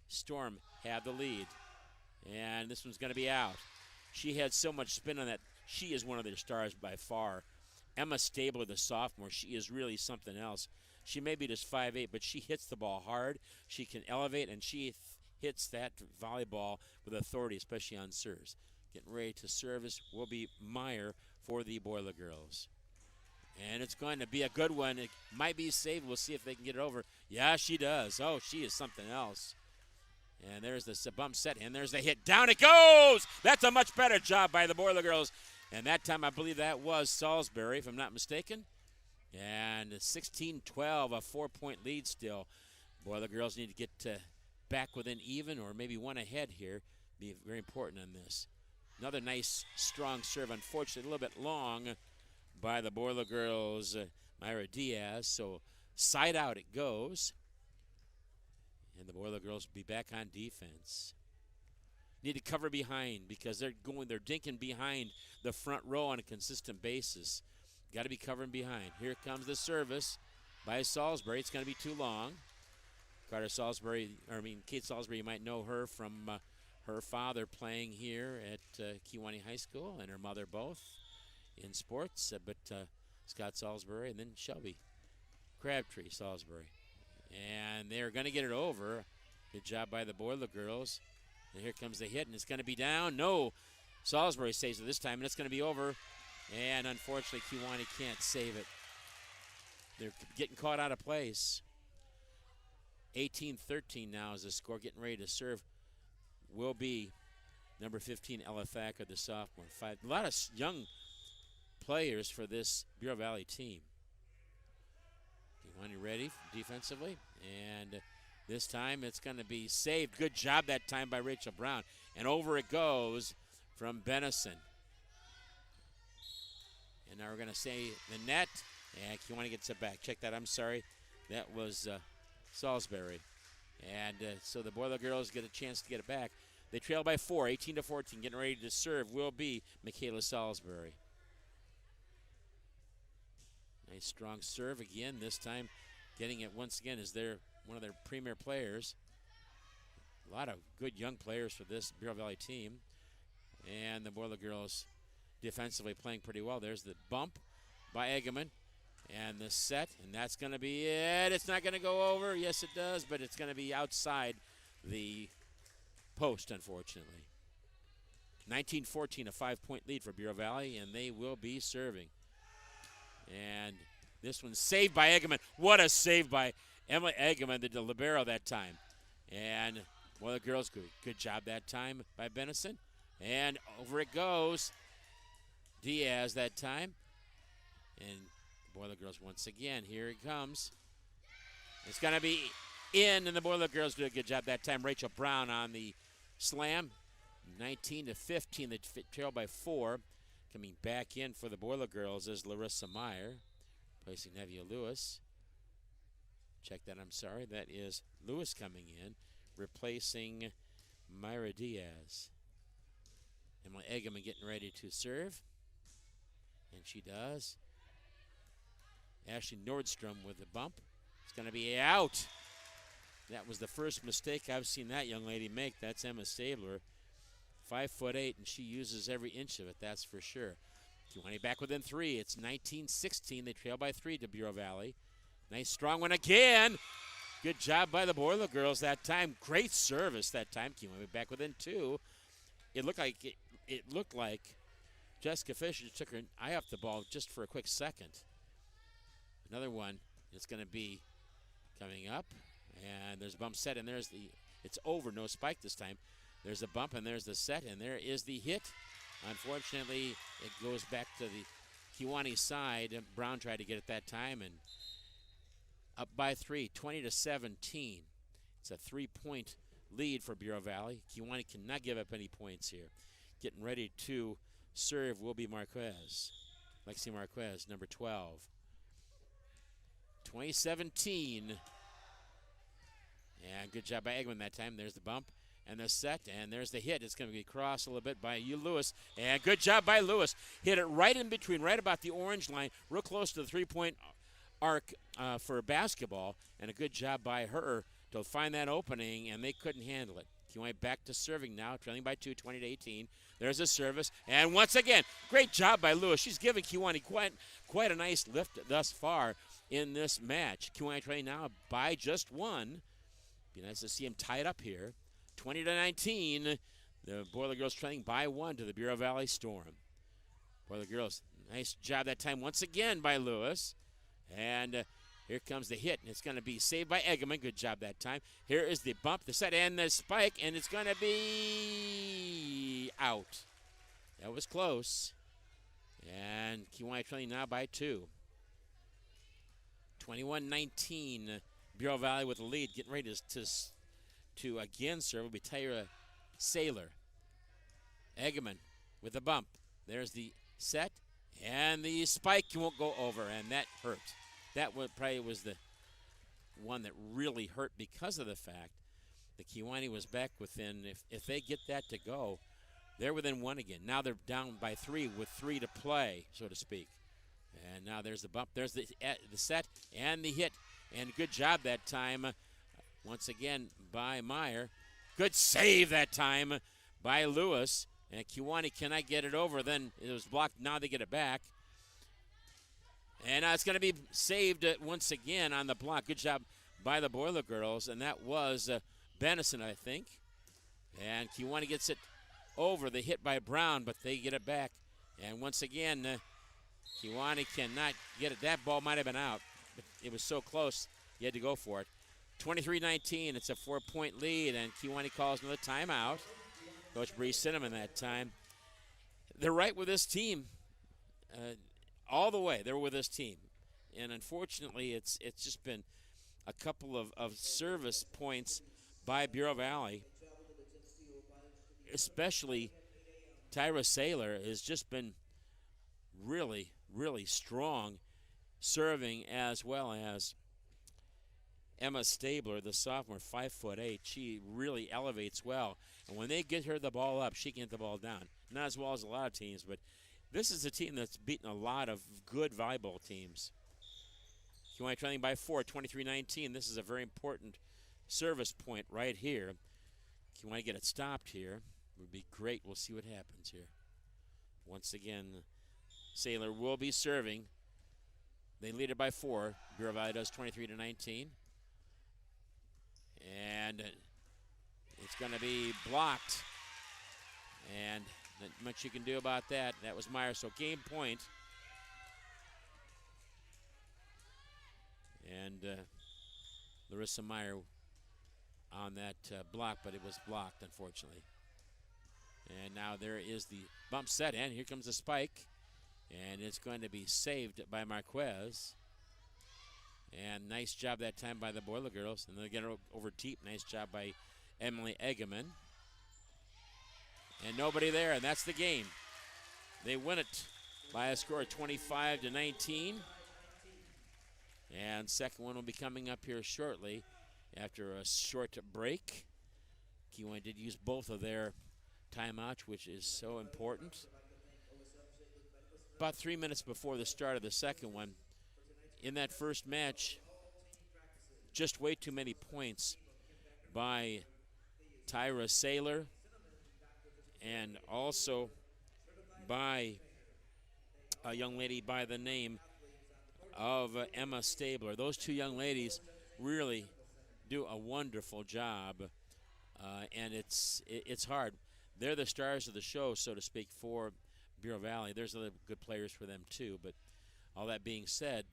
Storm have the lead. And this one's going to be out. She had so much spin on that. She is one of their stars by far. Emma Stabler, the sophomore, she is really something else. She may be just 5'8", but she hits the ball hard. She can elevate, and she hits that volleyball with authority, especially on serves. Getting ready to service will be Meyer for the Boiler Girls. And it's going to be a good one. It might be saved. We'll see if they can get it over. Yeah, she does. Oh, she is something else. And there's the bump set, and there's the hit. Down it goes! That's a much better job by the Boiler Girls. And that time, I believe that was Salisbury, if I'm not mistaken. And 16-12, a 4-point lead still. Boiler Girls need to get back within even or maybe one ahead here. Be very important on this. Another nice, strong serve. Unfortunately, a little bit long by the Boiler Girls, Myra Diaz. So side out it goes. And the Boiler Girls will be back on defense. Need to cover behind because they're dinking behind the front row on a consistent basis. Got to be covering behind. Here comes the service by Salisbury. It's going to be too long. Kate Salisbury, you might know her from her father playing here at Kewanee High School and her mother both in sports. But Scott Salisbury and then Shelby Crabtree Salisbury. And they're going to get it over. Good job by the Boiler Girls. And here comes the hit, and it's going to be down. No, Salisbury saves it this time, and it's going to be over. And unfortunately, Kewanee can't save it. They're getting caught out of place. 18-13 now is the score. Getting ready to serve will be number 15, Ella Thacker, the sophomore. A lot of young players for this Bureau Valley team. Kewanee ready defensively, and this time it's going to be saved. Good job that time by Rachel Brown. And over it goes from Benison. And now we're going to say the net. And Kewanee gets it back. Check that. I'm sorry. That was Salisbury. And so the Boiler Girls get a chance to get it back. They trail by 4, 18-14. Getting ready to serve will be Michaela Salisbury. Nice strong serve again. This time getting it once again is one of their premier players. A lot of good young players for this Bureau Valley team. And the Boiler Girls defensively playing pretty well. There's the bump by Eggerman. And the set, and that's going to be it. It's not going to go over. Yes, it does, but it's going to be outside the post, unfortunately. 19-14, a 5-point lead for Bureau Valley, and they will be serving. And this one's saved by Eggerman. What a save by Emily Eggerman, the libero that time. And well, the girls good job that time by Benison. And over it goes. Diaz that time. And Boiler Girls once again. Here it comes. It's going to be in, and the Boiler Girls do a good job that time. Rachel Brown on the slam. 19-15, they trail by 4. Coming back in for the Boiler Girls is Larissa Meyer, placing Nevia Lewis. Check that, I'm sorry. That is Lewis coming in, replacing Myra Diaz. Emily Eggerman getting ready to serve. And she does. Ashley Nordstrom with the bump. It's going to be out. That was the first mistake I've seen that young lady make. That's Emma Stabler. 5'8", and she uses every inch of it, that's for sure. Kewanee back within 3. It's 19-16. They trail by 3 to Bureau Valley. Nice strong one again. Good job by the Boiler Girls that time. Great service that time. Kewanee back within 2. It looked like Jessica Fisher took her eye off the ball just for a quick second. Another one is going to be coming up, and there's a bump set, and it's over, no spike this time. There's a bump, and there's the set, and there is the hit. Unfortunately, it goes back to the Kewanee side. Brown tried to get it that time, and up by 3, 20-17. It's a 3-point lead for Bureau Valley. Kewanee cannot give up any points here. Getting ready to serve will be Marquez. Lexi Marquez, number 12. 2017. And good job by Eggman that time. There's the bump. And the set, and there's the hit. It's going to be crossed a little bit by Lewis. And good job by Lewis. Hit it right in between, right about the orange line, real close to the three-point arc for basketball. And a good job by her to find that opening, and they couldn't handle it. Kewanee back to serving now, trailing by 2, 20-18. There's a service. And once again, great job by Lewis. She's giving Kewanee quite a nice lift thus far in this match. Kewanee trailing now by just 1. Be nice to see him tied up here. 20-19, the Boiler Girls trailing by 1 to the Bureau Valley Storm. Boiler Girls, nice job that time once again by Lewis. And here comes the hit, and it's going to be saved by Eggerman. Good job that time. Here is the bump, the set, and the spike, and it's going to be out. That was close. And Kewanee trailing now by 2. 21-19, Bureau Valley with the lead, getting ready to again serve will be Tyra Saylor. Eggerman with the bump. There's the set, and the spike won't go over, and that hurt. That probably was the one that really hurt because of the fact that Kewanee was back within, if they get that to go, they're within 1 again. Now they're down by 3 with 3 to play, so to speak. And now there's the bump. There's the set and the hit. And good job that time, once again, by Meyer. Good save that time by Lewis. And Kewanee cannot get it over. Then it was blocked. Now they get it back. And it's going to be saved once again on the block. Good job by the Boiler Girls. And that was Benison, I think. And Kewanee gets it over. The hit by Brown, but they get it back. And once again, Kewanee cannot get it. That ball might have been out, but it was so close, you had to go for it. 23-19, it's a 4-point lead, and Kewanee calls another timeout. Coach Bree Cinnamon that time. They're right with this team all the way. They're with this team. And unfortunately, it's just been a couple of service points by Bureau Valley, especially Tyra Saylor has just been really, really strong serving, as well as Emma Stabler, the sophomore, 5'8". She really elevates well. And when they get her the ball up, she can get the ball down. Not as well as a lot of teams, but this is a team that's beaten a lot of good volleyball teams. Kewanee trailing by 4, 23-19. This is a very important service point right here. Kewanee get it stopped here. Would be great. We'll see what happens here. Once again, Saylor will be serving. They lead it by 4. Bureau Valley does 23-19. And it's going to be blocked. And not much you can do about that. That was Meyer. So game point. And Larissa Meyer on that block, but it was blocked, unfortunately. And now there is the bump set, and here comes the spike. And it's going to be saved by Marquez. And nice job that time by the Boiler Girls. And they get it over deep. Nice job by Emily Eggerman. And nobody there, and that's the game. They win it by a score of 25-19. And second one will be coming up here shortly after a short break. Kewanee did use both of their timeouts, which is so important. About 3 minutes before the start of the second one, in that first match, just way too many points by Tyra Saylor and also by a young lady by the name of Emma Stabler. Those two young ladies really do a wonderful job, and it's hard. They're the stars of the show, so to speak, for Bureau Valley. There's other good players for them too, but all that being said,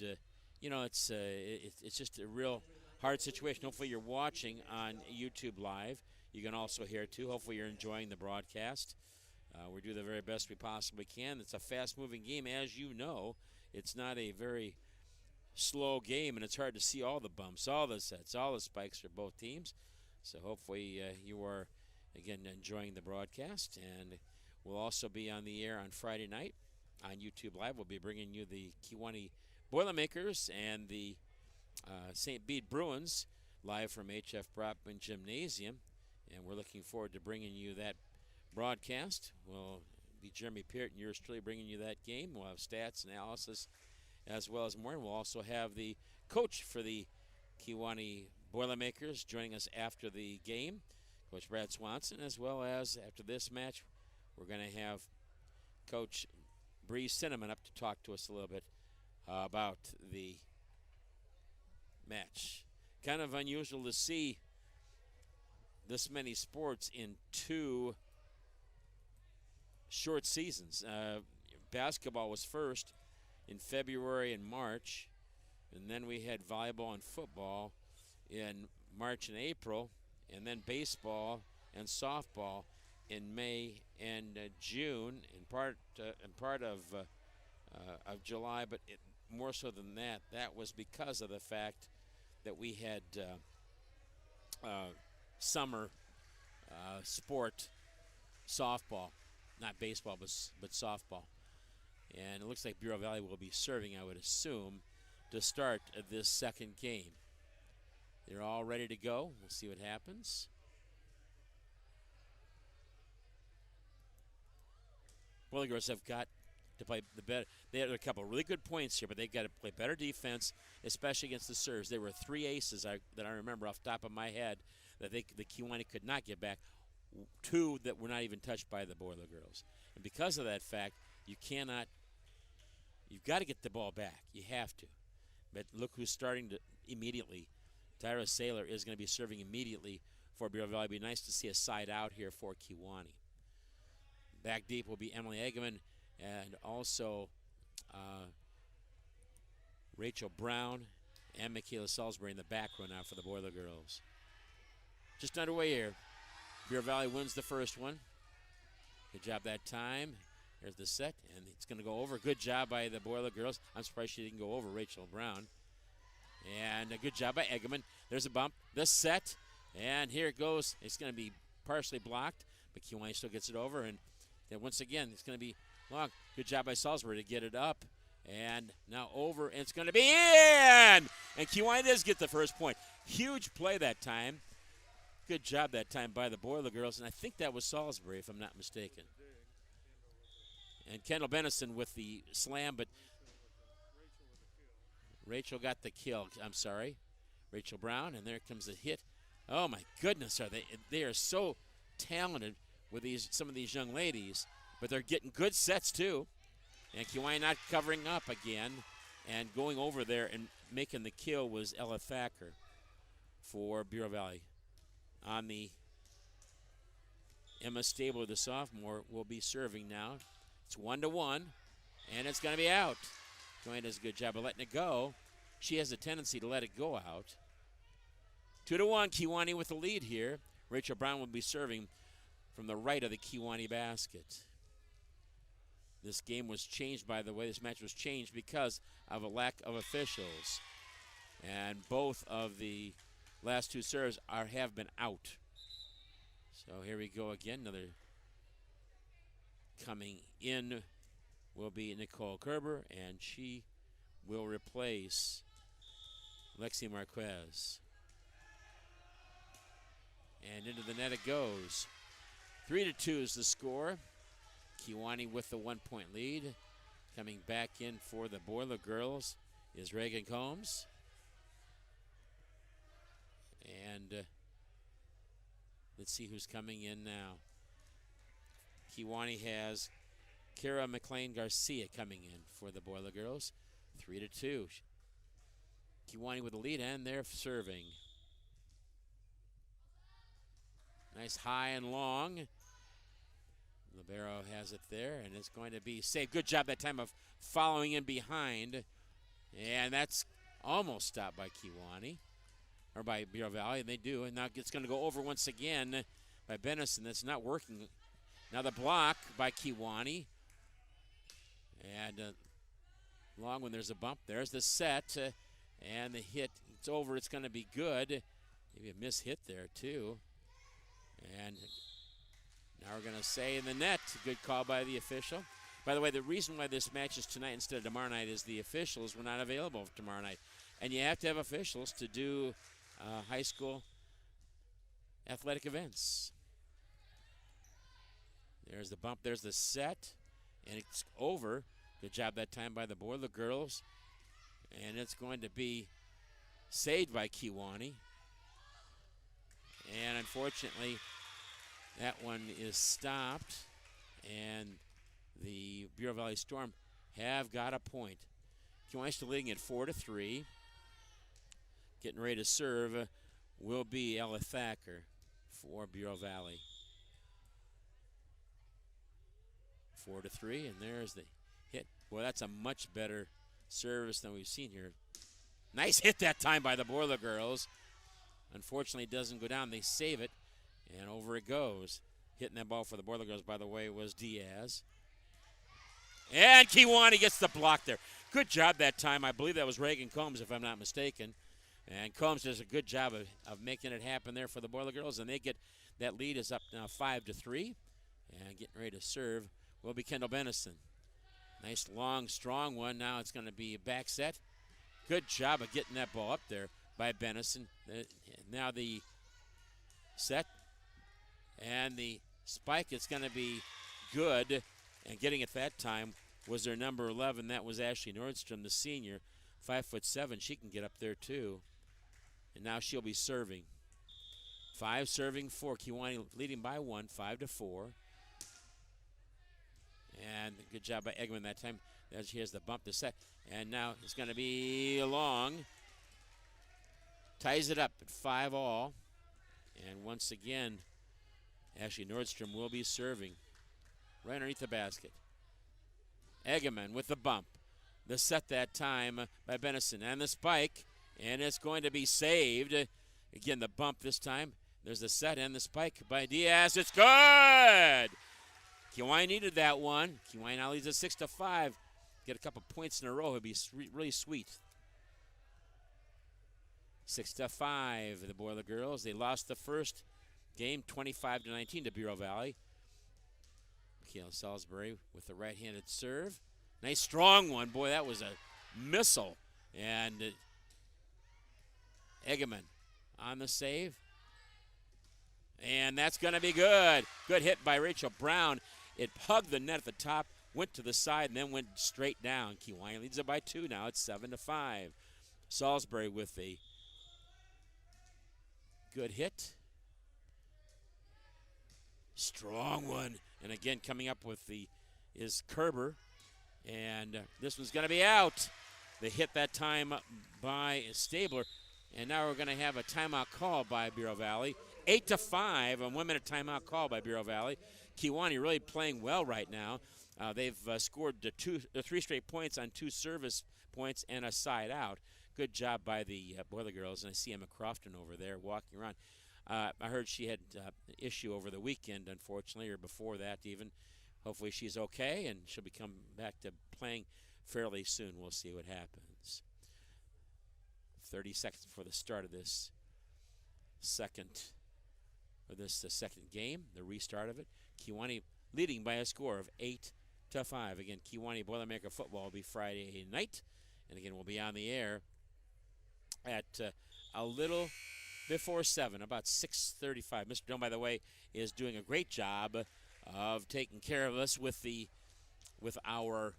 it's just a real hard situation. Hopefully you're watching on YouTube Live. You can also hear it too. Hopefully you're enjoying the broadcast. We do the very best we possibly can. It's a fast-moving game, as you know. It's not a very slow game, and it's hard to see all the bumps, all the sets, all the spikes for both teams. So hopefully you are, again, enjoying the broadcast. And we'll also be on the air on Friday night on YouTube Live. We'll be bringing you the Kewanee Boilermakers and the St. Bede Bruins live from HF Bropman Gymnasium. And we're looking forward to bringing you that broadcast. We'll be Jeremy Peart and yours truly bringing you that game. We'll have stats, analysis, as well as more. And we'll also have the coach for the Kewanee Boilermakers joining us after the game, Coach Brad Swanson, as well as after this match, we're going to have Coach Bree Cinnamon up to talk to us a little bit about the match. Kind of unusual to see this many sports in 2 short seasons. Basketball was first in February and March, and then we had volleyball and football in March and April, and then baseball and softball in May and June, and part of July. But more so than that, that was because of the fact that we had summer sport softball, not baseball, but softball. And it looks like Bureau Valley will be serving, I would assume, to start this second game. They're all ready to go. We'll see what happens. Well, the girls have got to play the better. They had a couple of really good points here, but they've got to play better defense, especially against the serves. There were 3 aces that I remember off the top of my head that the Kewanee could not get back. 2 that were not even touched by the Boiler girls. And because of that fact, you've got to get the ball back. You have to. But look who's starting to immediately. Tyra Saylor is going to be serving immediately for Bureau Valley. It'd be nice to see a side out here for Kewanee. Back deep will be Emily Eggeman and also Rachel Brown and Michaela Salisbury in the back row now for the Boiler girls. Just underway here. Bureau Valley wins the first one. Good job that time. There's the set, and it's going to go over. Good job by the Boiler girls. I'm surprised she didn't go over Rachel Brown. And a good job by Eggeman. There's a bump. The set, and here it goes. It's going to be partially blocked, but Kewanee still gets it over. And then once again, it's going to be long. Good job by Salisbury to get it up. And now over, and it's going to be in! And Kewanee does get the first point. Huge play that time. Good job that time by the Boiler girls, and I think that was Salisbury, if I'm not mistaken. And Kendall Benison with the slam, but Rachel got the kill. I'm sorry. Rachel Brown, and there comes the hit. Oh, my goodness, they are so talented with some of these young ladies, but they're getting good sets, too. And Kewanee not covering up again, and going over there and making the kill was Ella Thacker for Bureau Valley. On the Emma Stabler, the sophomore, will be serving now. It's 1-1, and it's going to be out. Kewanee does a good job of letting it go. She has a tendency to let it go out. 2-1, Kewanee with the lead here. Rachel Brown will be serving from the right of the Kewanee basket. This game was changed, by the way. This match was changed because of a lack of officials. And both of the last 2 serves have been out. So here we go again. Another coming in will be Nicole Kerber, and she will replace Lexi Marquez. And into the net it goes. 3-2 is the score. Kewanee with the 1-point lead. Coming back in for the Boiler girls is Reagan Combs. And let's see who's coming in now. Kewanee has Kara McLean Garcia coming in for the Boiler girls. 3-2. Kewanee with the lead, and they're serving. Nice high and long. Libero has it there, and it's going to be saved. Good job that time of following in behind. And that's almost stopped by Kewanee, or by Bureau Valley, and they do. And now it's going to go over once again by Benison. That's not working. Now the block by Kewanee. And long when there's a bump. There's the set, and the hit. It's over. It's going to be good. Maybe a miss hit there, too. And now we're going to say in the net. Good call by the official. By the way, the reason why this match is tonight instead of tomorrow night is the officials were not available for tomorrow night. And you have to have officials to do high school athletic events. There's the bump, there's the set, and it's over. Good job that time by the Boiler girls. And it's going to be saved by Kewanee. And unfortunately, that one is stopped. And the Bureau Valley Storm have got a point. Kewanee still leading at 4-3. Getting ready to serve will be Ella Thacker for Bureau Valley. 4-3, and there's the hit. Boy, that's a much better service than we've seen here. Nice hit that time by the Boiler girls. Unfortunately, it doesn't go down. They save it, and over it goes. Hitting that ball for the Boiler girls, by the way, was Diaz. And Kewanee gets the block there. Good job that time. I believe that was Reagan Combs, if I'm not mistaken. And Combs does a good job of making it happen there for the Boiler girls, and they get that lead is up now 5-3. And getting ready to serve will be Kendall Benison. Nice, long, strong one. Now it's going to be a back set. Good job of getting that ball up there by Benison. Now the set and the spike. It's going to be good. And getting it that time was their number 11. That was Ashley Nordstrom, the senior. 5'7". She can get up there too. And now she'll be serving. 5 serving 4. Kewanee leading by 1, 5-4. And good job by Eggman that time. She has the bump to set. And now it's going to be long. Ties it up at 5-all. And once again, Ashley Nordstrom will be serving right underneath the basket. Eggman with the bump. The set that time by Benison. And the spike. And it's going to be saved. Again, the bump this time. There's the set and the spike by Diaz. It's good! Kewanee needed that one. Kewanee now leads at 6-5. Get a couple points in a row. It'd be really sweet. 6-5. The Boiler girls. They lost the first game 25-19 to Bureau Valley. Mikhail Salisbury with the right-handed serve. Nice strong one. Boy, that was a missile. And Eggman on the save. And that's going to be good. Good hit by Rachel Brown. It hugged the net at the top, went to the side, and then went straight down. Kewanee leads it by 2 now. It's 7-5. Salisbury with a good hit. Strong one. And again, coming up with is Kerber. And this one's going to be out. The hit that time by Stabler. And now we're going to have a timeout call by Bureau Valley. 8-5, a 1-minute timeout call by Bureau Valley. Kewanee really playing well right now. They've scored 3 straight points on 2 service points and a side out. Good job by the Boiler girls, and I see Emma Crofton over there walking around. I heard she had an issue over the weekend, unfortunately, or before that even. Hopefully she's okay, and she'll be coming back to playing fairly soon. We'll see what happens. 30 seconds before the start of this second game, the restart of it. Kewanee leading by a score of 8-5. Again, Kewanee Boilermaker football will be Friday night, and again we'll be on the air at a little before 7, about 6:35. Mr. Doan, by the way, is doing a great job of taking care of us with our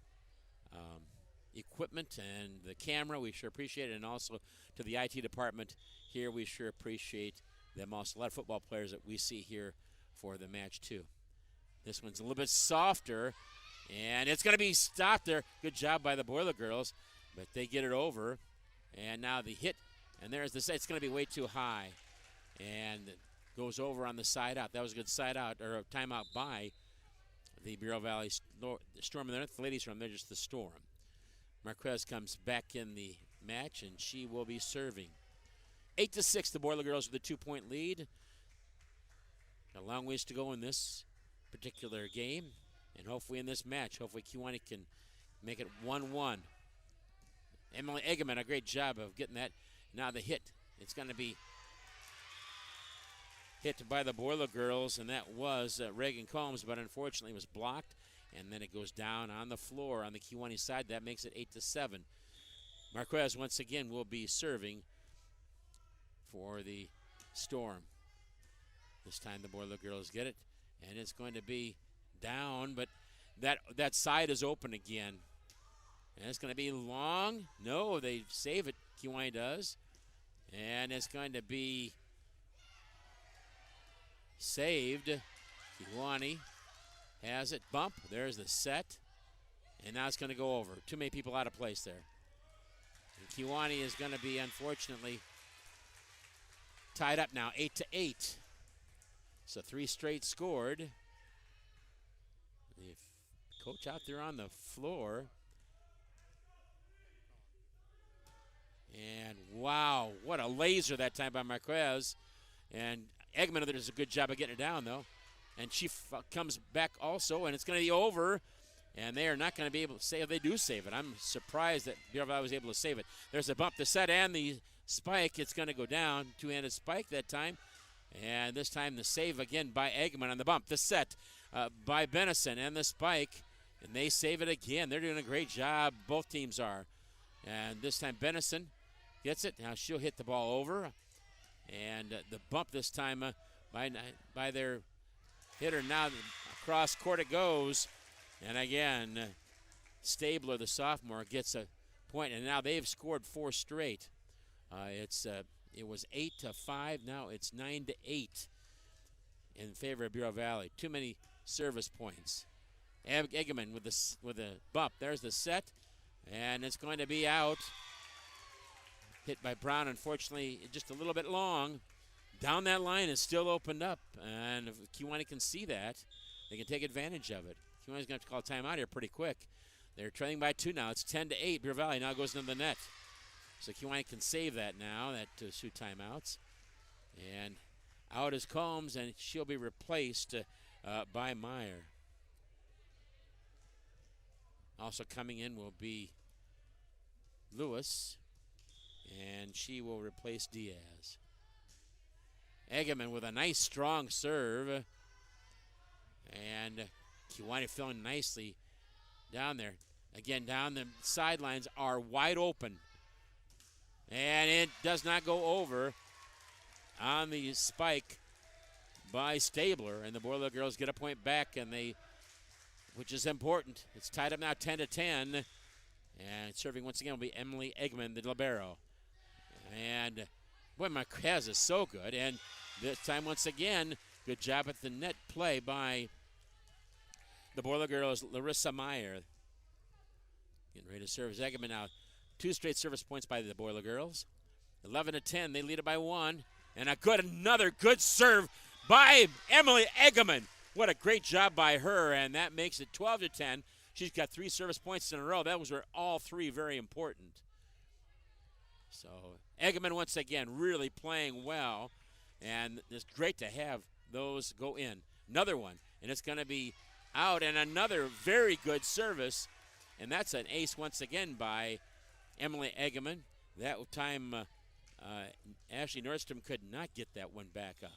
equipment and the camera. We sure appreciate it, and also to the IT department here, we sure appreciate them also. A lot of football players that we see here for the match too. This one's a little bit softer, and it's going to be stopped there. Good job by the Boiler girls, but they get it over. And now the hit, and there's the set. It's going to be way too high, and it goes over on the side out. That was a good side out, or a timeout by the Bureau Valley Storm. They're not the ladies' room, they're just the Storm. Marquez comes back in the match, and she will be serving. 8-6, the Boiler girls with a 2-point lead. Got a long ways to go in this particular game, and hopefully in this match, hopefully Kewanee can make it 1-1. Emily Eggerman, a great job of getting that. Now the hit, it's going to be hit by the Boiler girls, and that was Reagan Combs, but unfortunately it was blocked, and then it goes down on the floor on the Kewanee side. That makes it 8-7. Marquez once again will be serving for the Storm. This time the Boiler Girls get it, and it's going to be down, but that side is open again. And it's going to be long. No, they save it. Kewanee does. And it's going to be saved. Kewanee has it. Bump. There's the set. And now it's going to go over. Too many people out of place there. And Kewanee is going to be, unfortunately, tied up now, 8-8. So 3 straight scored. The coach out there on the floor. And wow, what a laser that time by Marquez. And Eggman does a good job of getting it down, though. And she comes back also, and it's going to be over. And they are not going to be able to save. They do save it. I'm surprised that Bear Valley was able to save it. There's a bump, the set, and the spike. It's going to go down. Two-handed spike that time. And this time the save again by Eggman on the bump. The set by Benison and the spike. And they save it again. They're doing a great job. Both teams are. And this time Benison gets it. Now she'll hit the ball over. And the bump this time by their hitter. Now across court it goes. And again, Stabler, the sophomore, gets a point. And now they've scored 4 straight. It was 8-5. Now it's 9-8 in favor of Bureau Valley. Too many service points. Eggerman with a bump. There's the set, and it's going to be out. Hit by Brown, unfortunately, just a little bit long. Down that line is still opened up, and if Kewanee can see that, they can take advantage of it. Kewanee's going to have to call a timeout here pretty quick. They're trailing by 2 now. It's 10-8. Bureau Valley now goes into the net. So Kewanee can save that now, that 2 timeouts. And out is Combs, and she'll be replaced by Meyer. Also coming in will be Lewis, and she will replace Diaz. Eggerman with a nice strong serve. And Kewanee filling nicely down there. Again, down the sidelines are wide open. And it does not go over on the spike by Stabler. And the Boiler Girls get a point back, and which is important. It's tied up now 10-10. And serving once again will be Emily Eggman, the libero. And boy, Marquez is so good. And this time, once again, good job at the net play by the Boiler Girls, Larissa Meyer. Getting ready to serve Eggman now. 2 straight service points by the Boiler Girls. 11-10, they lead it by 1. And another good serve by Emily Eggerman. What a great job by her, and that makes it 12-10. She's got 3 service points in a row. That was all 3 very important. So Eggerman once again really playing well, and it's great to have those go in. Another one, and it's going to be out, and another very good service, and that's an ace once again by Emily Eggerman. That time Ashley Nordstrom could not get that one back up.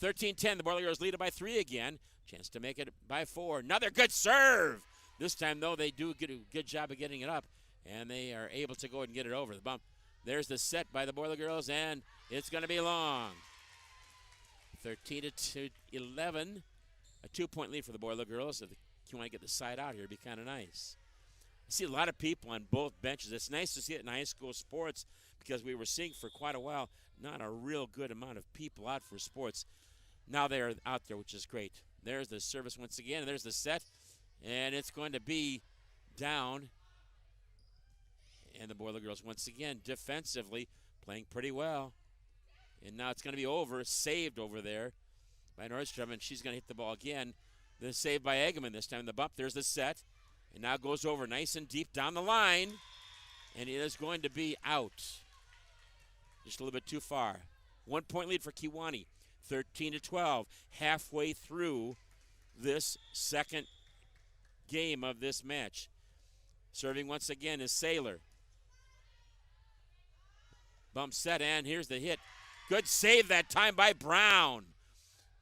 13-10, the Boiler Girls lead it by 3 again. Chance to make it by 4. Another good serve. This time, though, they do get a good job of getting it up, and they are able to go ahead and get it over the bump. There's the set by the Boiler Girls, and it's going to be long. 13-11, a 2-point lead for the Boiler Girls. If you want to get the side out here, it'd be kind of nice. I see a lot of people on both benches. It's nice to see it in high school sports because we were seeing for quite a while not a real good amount of people out for sports. Now they are out there, which is great. There's the service once again, and there's the set, and it's going to be down. And the Boiler Girls once again defensively playing pretty well. And now it's going to be over, saved over there by Nordstrom, and she's going to hit the ball again. The save by Eggerman this time. The bump, there's the set. And now goes over nice and deep down the line. And it is going to be out. Just a little bit too far. 1-point lead for Kewanee. 13-12. Halfway through this second game of this match. Serving once again is Saylor. Bump set, and here's the hit. Good save that time by Brown.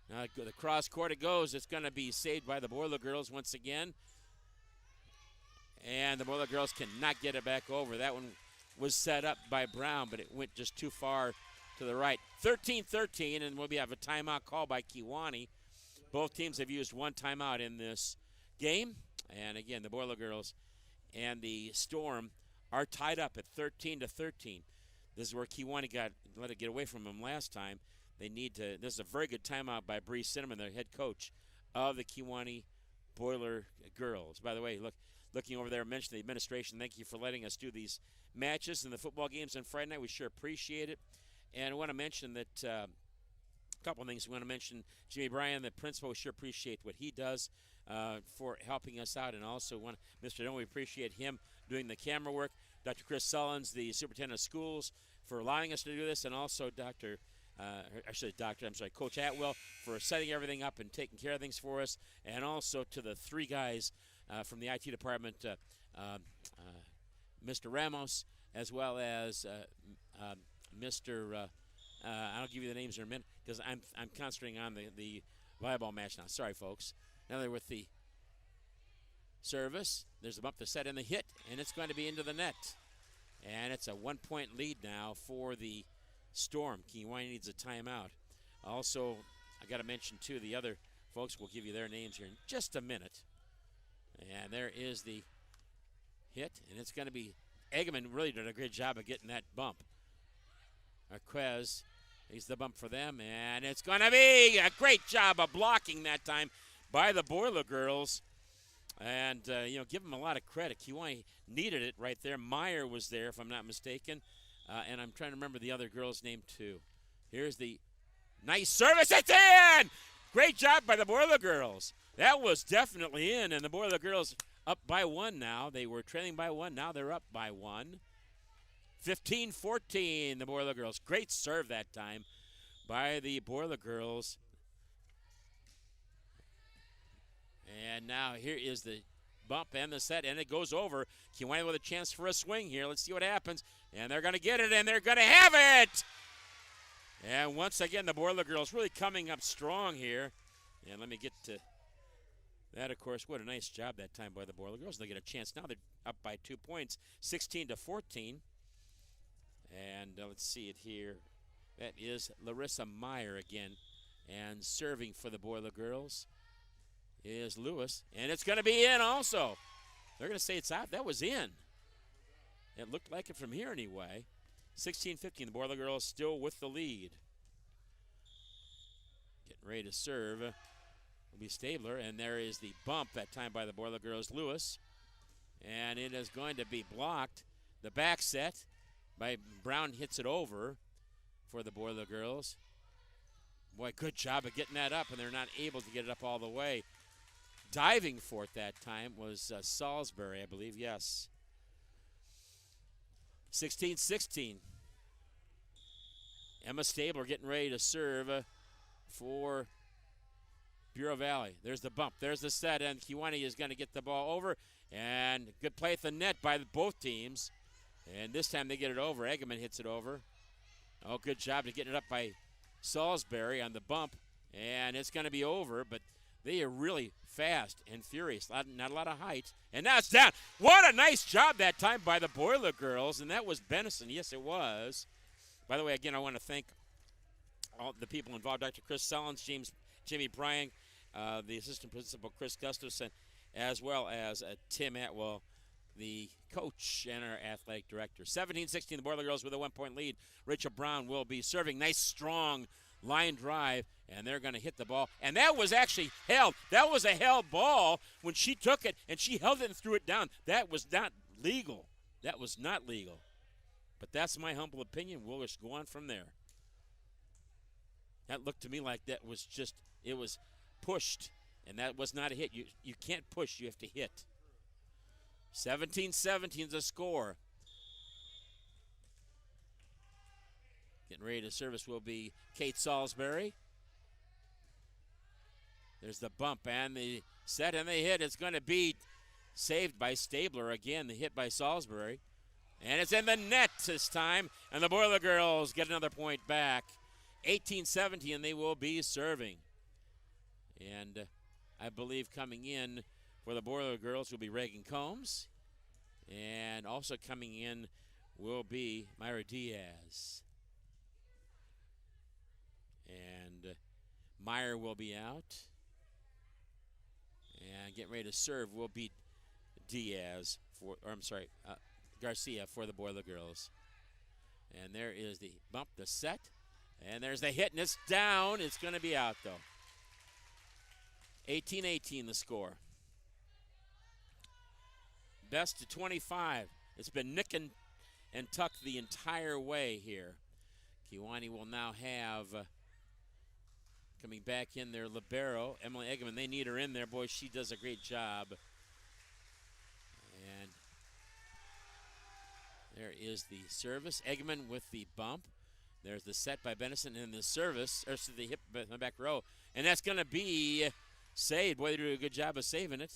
Now the cross court it goes. It's going to be saved by the Boiler Girls once again. And the Boiler Girls cannot get it back over. That one was set up by Brown, but it went just too far to the right. 13-13, and we'll have a timeout called by Kewanee. Both teams have used one timeout in this game. And again, the Boiler Girls and the Storm are tied up at 13-13. This is where Kewanee let it get away from them last time. They need to. This is a very good timeout by Bree Cinnamon, their head coach of the Kewanee Boiler Girls. By the way, looking over there, mention the administration. Thank you for letting us do these matches and the football games on Friday night. We sure appreciate it. And I want to mention that a couple of things. We want to mention Jimmy Bryan, the principal. We sure appreciate what he does for helping us out, and also Mr. Don, we appreciate him doing the camera work. Dr. Chris Sullins, the superintendent of schools, for allowing us to do this, and also Coach Atwell for setting everything up and taking care of things for us, and also to the three guys from the IT department, Mr. Ramos, as well as Mr. I'll give you the names in a minute because I'm concentrating on the volleyball match now. Sorry, folks. Now they're with the service. There's a bump to set in the hit, and it's going to be into the net. And it's a 1-point lead now for the Storm. Kewanee needs a timeout. Also, I got to mention, too, the other folks. We'll give you their names here in just a minute. And there is the hit, and it's going to be Eggerman really did a great job of getting that bump. Arquez, he's the bump for them, and it's going to be a great job of blocking that time by the Boiler Girls. And, give them a lot of credit. Kewanee needed it right there. Meyer was there, if I'm not mistaken. And I'm trying to remember the other girl's name, too. Here's the nice service. It's in! Great job by the Boiler Girls. That was definitely in, and the Boiler Girls up by one now. They were trailing by one. Now they're up by one. 15-14, the Boiler Girls. Great serve that time by the Boiler Girls. And now here is the bump and the set, and it goes over. Kewanee with a chance for a swing here. Let's see what happens. And they're going to get it, and they're going to have it! And once again, the Boiler Girls really coming up strong here. And let me get to that, of course. What a nice job that time by the Boiler Girls. They get a chance now. They're up by 2 points, 16-14. And let's see it here. That is Larissa Meyer again. And serving for the Boiler Girls is Lewis. And it's going to be in also. They're going to say it's out. That was in. It looked like it from here anyway. 16-15. The Boiler Girls still with the lead. Getting ready to serve will be Stabler. And there is the bump that time by the Boiler Girls, Lewis. And it is going to be blocked. The back set by Brown hits it over for the Boiler Girls. Boy, good job of getting that up, and they're not able to get it up all the way. Diving for it that time was Salisbury, I believe, yes. 16-16. Emma Stabler getting ready to serve for Bureau Valley. There's the bump. There's the set, and Kewanee is going to get the ball over. And good play at the net by both teams. And this time they get it over. Eggerman hits it over. Oh, good job to getting it up by Salisbury on the bump. And it's going to be over, but they are really fast and furious. Not a lot of height. And now it's down. What a nice job that time by the Boiler Girls. And that was Benison. Yes, it was. By the way, again, I want to thank all the people involved. Dr. Chris Sullins, Jimmy Bryan, the assistant principal, Chris Gustafson, as well as Tim Atwell, the coach and our athletic director. 17-16, the Boiler Girls with a 1-point lead. Rachel Brown will be serving. Nice, strong line drive, and they're going to hit the ball. And that was actually held. That was a held ball when she took it, and she held it and threw it down. That was not legal. That was not legal. But that's my humble opinion. We'll just go on from there. That looked to me like that was just, it was pushed, and that was not a hit. You can't push, you have to hit. 17-17 is the score. Getting ready to service will be Kate Salisbury. There's the bump and the set and the hit. It's going to be saved by Stabler again, the hit by Salisbury. And it's in the net this time, and the Boiler Girls get another point back. 18-17, and they will be serving. And I believe coming in for the Boiler Girls will be Reagan Combs. And also coming in will be Myra Diaz. And Meyer will be out. And getting ready to serve will be Diaz Garcia for the Boiler Girls. And there is the bump, the set. And there's the hit, and it's down. It's going to be out, though. 18-18 the score. Best to 25. It's been nick and tuck the entire way here. Kewanee will now have, coming back in there, libero, Emily Eggeman. They need her in there. Boy, she does a great job. And there is the service. Eggeman with the bump. There's the set by Benison and the service, or the hip in the back row. And that's going to be saved. Boy, they do a good job of saving it.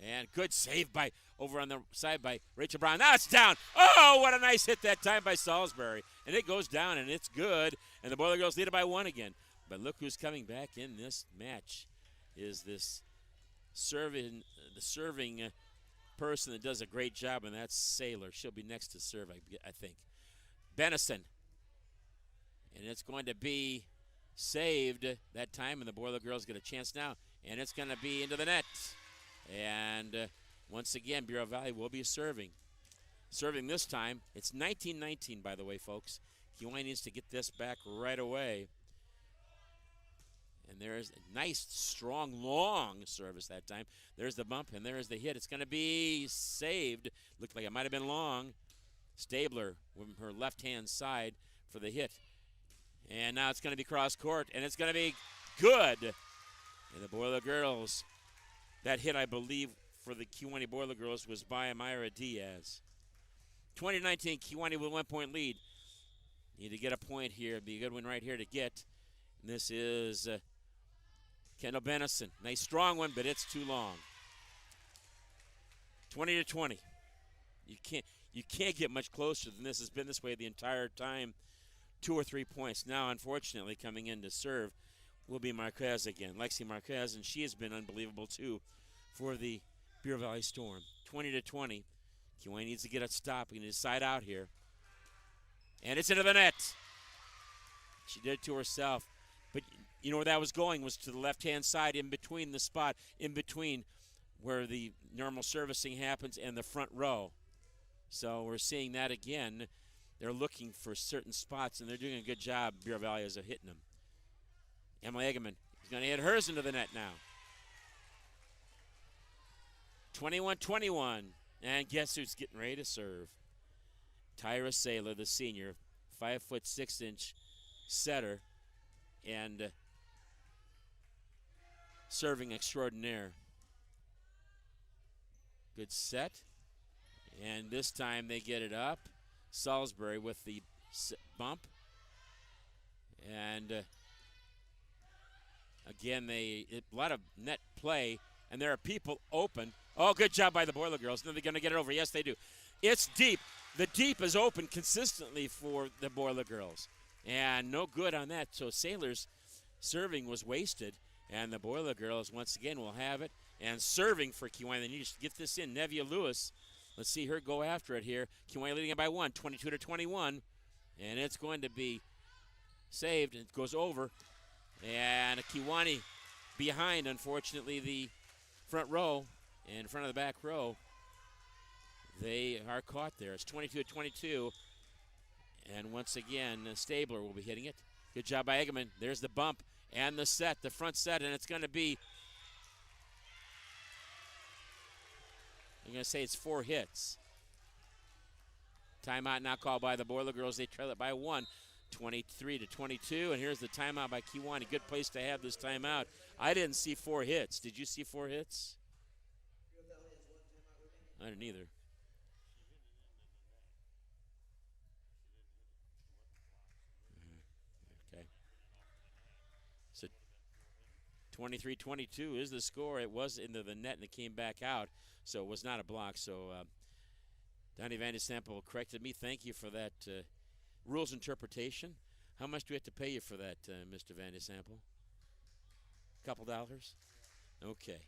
And good save by over on the side by Rachel Brown. Now it's down. Oh, what a nice hit that time by Salisbury. And it goes down, and it's good. And the Boiler Girls lead it by 1 again. But look who's coming back in this match is this serving person that does a great job, and that's Saylor. She'll be next to serve, I think. Benison. And it's going to be saved that time, and the Boiler Girls get a chance now. And it's going to be into the net. And once again, Bureau Valley will be serving. Serving this time. It's 19-19, by the way, folks. Kewanee needs to get this back right away. And there's a nice, strong, long service that time. There's the bump, and there's the hit. It's going to be saved. Looked like it might have been long. Stabler with her left-hand side for the hit. And now it's going to be cross-court, and it's going to be good. And the Boiler Girls, that hit, I believe, for the Kewanee Boiler Girls was by Myra Diaz. 20-19, Kewanee with 1 point lead. Need to get a point here. Be a good one right here to get. And this is Kendall Benison. Nice strong one, but it's too long. 20-20. You can't get much closer than this. It's been this way the entire time. 2 or 3 points. Now, unfortunately, coming in to serve will be Marquez again. Lexi Marquez, and she has been unbelievable, too, for the Bureau Valley Storm. 20-20. Kewanee needs to get a stop. He needs to side out here. And it's into the net. She did it to herself. But you know where that was going was to the left-hand side in between the spot, in between where the normal servicing happens and the front row. So we're seeing that again. They're looking for certain spots, and they're doing a good job, Bureau Valley, as of hitting them. Emily Eggeman is going to hit hers into the net now. 21-21. And guess who's getting ready to serve? Tyra Saylor, the senior, 5'6" setter, and serving extraordinaire. Good set. And this time they get it up. Salisbury with the bump. And again, a lot of net play, and there are people open. Oh, good job by the Boiler Girls. Now they're going to get it over. Yes, they do. It's deep. The deep is open consistently for the Boiler Girls. And no good on that. So Saylor's serving was wasted, and the Boiler Girls once again will have it. And serving for Kewanee. They need to get this in. Nevia Lewis. Let's see her go after it here. Kewanee leading it by 1, 22-21. And it's going to be saved. It goes over. And Kewanee behind, unfortunately, the front row. In front of the back row. They are caught there. It's 22-22. And once again, Stabler will be hitting it. Good job by Eggeman. There's the bump and the set, the front set, and it's going to be, I'm going to say it's 4 hits. Timeout now called by the Boiler Girls. They trail it by 1, 23-22. And here's the timeout by Kewanee. Good place to have this timeout. I didn't see 4 hits. Did you see 4 hits? I didn't either. Okay. So 23-22 is the score. It was into the net and it came back out, so it was not a block. So Donnie Van de Sample corrected me. Thank you for that rules interpretation. How much do we have to pay you for that, Mr. Van de Sample? Couple dollars? Okay.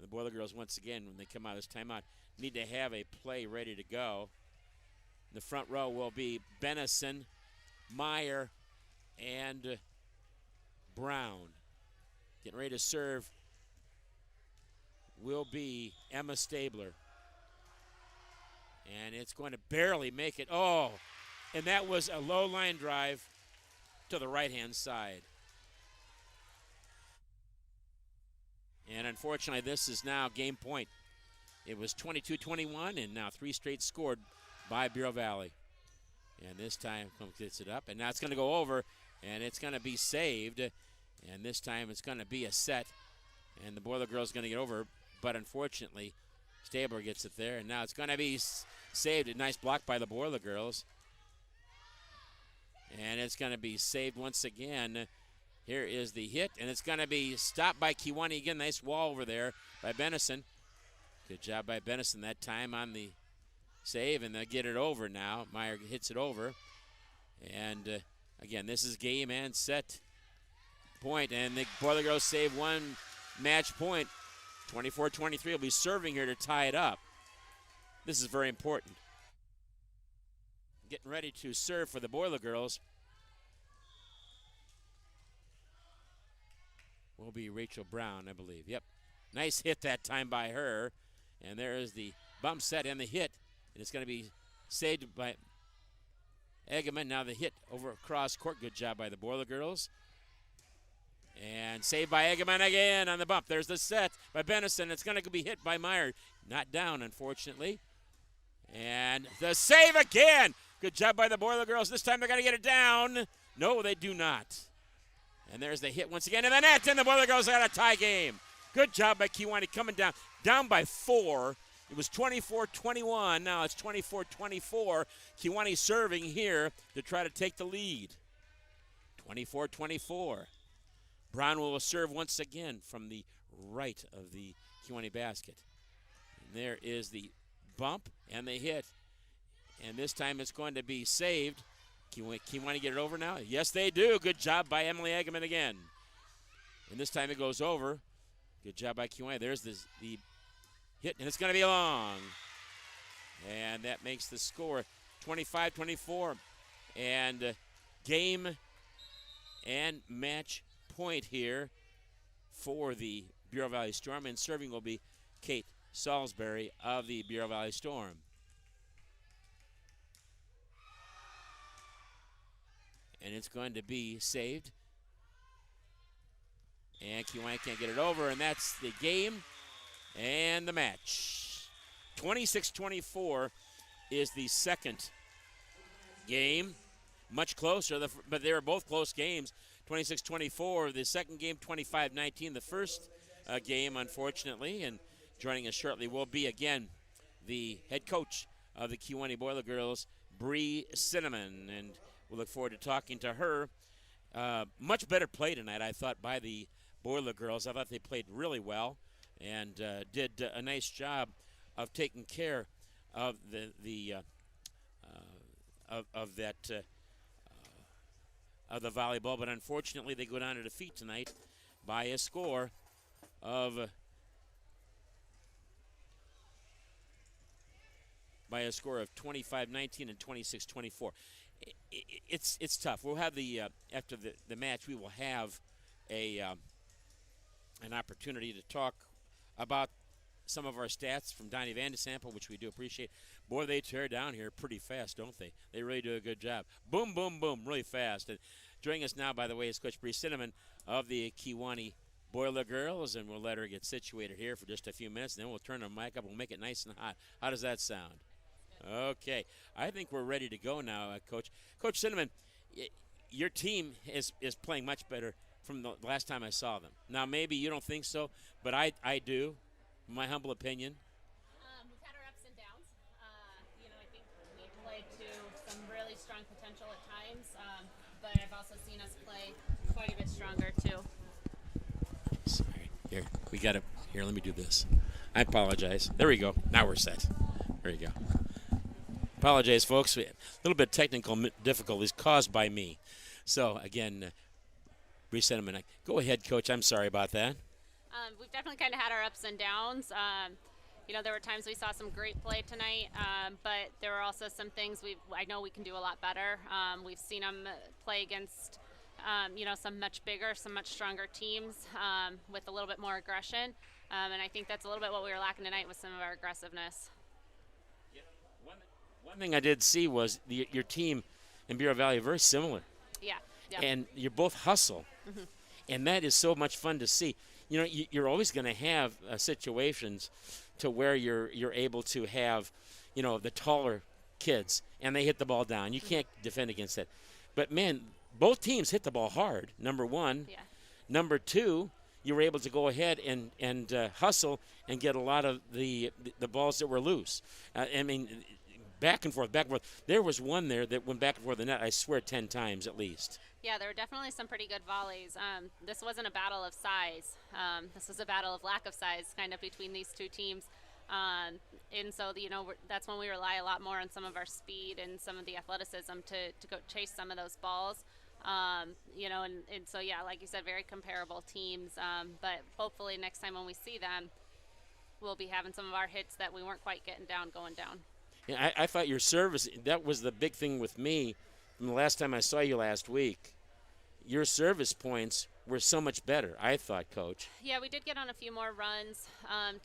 The Boiler Girls, once again, when they come out of this timeout, need to have a play ready to go. The front row will be Benison, Meyer and Brown. Getting ready to serve will be Emma Stabler. And it's going to barely make it. Oh, and that was a low line drive to the right-hand side. And unfortunately, this is now game point. It was 22-21, and now 3 straight scored by Bureau Valley. And this time, gets it up, and now it's going to go over, and it's going to be saved. And this time, it's going to be a set, and the Boiler Girls going to get over. But unfortunately, Stabler gets it there, and now it's going to be saved. A nice block by the Boiler Girls. And it's going to be saved once again. Here is the hit, and it's going to be stopped by Kewanee again. Nice wall over there by Benison. Good job by Benison that time on the save, and they'll get it over now. Meyer hits it over. And again, this is game and set point, and the Boiler Girls save 1 match point. 24-23 will be serving here to tie it up. This is very important. Getting ready to serve for the Boiler Girls will be Rachel Brown, I believe. Yep. Nice hit that time by her. And there is the bump set and the hit. And it's going to be saved by Eggerman. Now the hit over across court. Good job by the Boiler Girls. And saved by Eggerman again on the bump. There's the set by Benison. It's going to be hit by Meyer. Not down, unfortunately. And the save again. Good job by the Boiler Girls. This time they're going to get it down. No, they do not. And there's the hit once again in the net. And the Boiler Girls got a tie game. Good job by Kewanee coming down by 4. It was 24-21. Now it's 24-24. Kewanee serving here to try to take the lead. 24-24. Brown will serve once again from the right of the Kewanee basket. And there is the bump and the hit. And this time it's going to be saved. Kewanee get it over now? Yes, they do. Good job by Emily Eggerman again. And this time it goes over. Good job by Kewanee. There's the hit, and it's going to be long. And that makes the score 25-24. And game and match point here for the Bureau Valley Storm. And serving will be Kate Salisbury of the Bureau Valley Storm. And it's going to be saved. And Kewanee can't get it over, and that's the game and the match. 26-24 is the second game. Much closer, but they were both close games. 26-24, the second game, 25-19. The first game, unfortunately, and joining us shortly will be, again, the head coach of the Kewanee Boiler Girls, Bree Cinnamon, and we'll look forward to talking to her. Much better play tonight, I thought, by the Boiler Girls. I thought they played really well and did a nice job of taking care of the volleyball. But unfortunately, they go down to defeat tonight by a score of 25-19 and 26-24. It's tough. We'll have after the match, we will have an opportunity to talk about some of our stats from Donnie Van de Sample, which we do appreciate. Boy, they tear down here pretty fast, don't they? They really do a good job. Boom, boom, boom, really fast. And joining us now, by the way, is Coach Bree Cinnamon of the Kewanee Boiler Girls, and we'll let her get situated here for just a few minutes, and then we'll turn the mic up and we'll make it nice and hot. How does that sound? Okay. I think we're ready to go now, Coach. Coach Cinnamon, your team is playing much better from the last time I saw them. Now, maybe you don't think so, but I do, in my humble opinion. We've had our ups and downs. I think we played to some really strong potential at times, but I've also seen us play quite a bit stronger, too. Sorry. Here, let me do this. I apologize. There we go. Now we're set. There you go. Apologize, folks. A little bit of technical difficulties caused by me. So, again, Bree Cinnamon, go ahead, Coach. I'm sorry about that. We've definitely kind of had our ups and downs. there were times we saw some great play tonight, but there were also some things I know we can do a lot better. We've seen them play against, some much bigger, some much stronger teams with a little bit more aggression, and I think that's a little bit what we were lacking tonight with some of our aggressiveness. Yeah. One thing I did see was your team in Bureau Valley are very similar. Yeah. Yep. And you both hustle, and that is so much fun to see. You're always going to have situations to where you're able to have, the taller kids, and they hit the ball down. You can't defend against that. But, man, both teams hit the ball hard, number one. Yeah. Number two, you were able to go ahead and hustle and get a lot of the balls that were loose. Back and forth, back and forth. There was one there that went back and forth the net, I swear, 10 times at least. Yeah, there were definitely some pretty good volleys. This wasn't a battle of size. This was a battle of lack of size kind of between these two teams. And so, that's when we rely a lot more on some of our speed and some of the athleticism to go chase some of those balls. And so, yeah, like you said, very comparable teams. But hopefully next time when we see them, we'll be having some of our hits that we weren't quite getting down, going down. Yeah, I thought your service, that was the big thing with me from the last time I saw you last week. Your service points were so much better, I thought, Coach. Yeah, we did get on a few more runs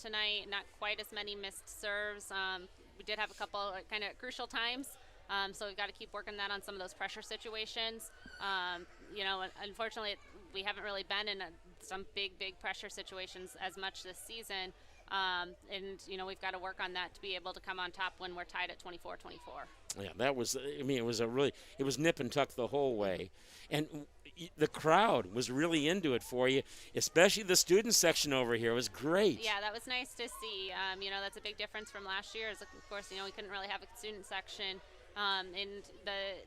tonight, not quite as many missed serves. We did have a couple kind of crucial times, so we've got to keep working that on some of those pressure situations. Unfortunately, we haven't really been in some big pressure situations as much this season. We've got to work on that to be able to come on top when we're tied at 24-24. Yeah, that was, it was nip and tuck the whole way. And the crowd was really into it for you, especially the student section over here. It was great. Yeah, that was nice to see. That's a big difference from last year. Of course, we couldn't really have a student section. And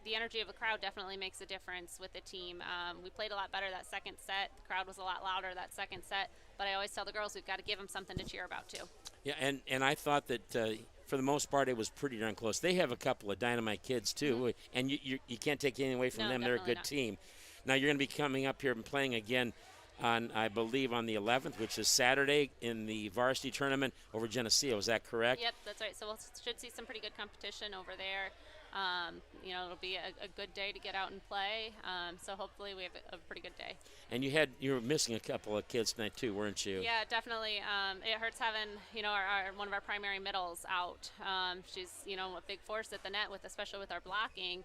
the energy of a crowd definitely makes a difference with the team. We played a lot better that second set. The crowd was a lot louder that second set. But I always tell the girls we've got to give them something to cheer about too. Yeah, and I thought that for the most part it was pretty darn close. They have a couple of dynamite kids too, and you can't take anything away from them. They're a good team. Now you're going to be coming up here and playing again on, I believe, on the 11th, which is Saturday in the Varsity tournament over Geneseo. Is that correct? Yep, that's right. So we should see some pretty good competition over there. It'll be a good day to get out and play. So hopefully we have a pretty good day. And you were missing a couple of kids tonight too, weren't you? Yeah, definitely. It hurts having one of our primary middles out. She's a big force at the net especially with our blocking.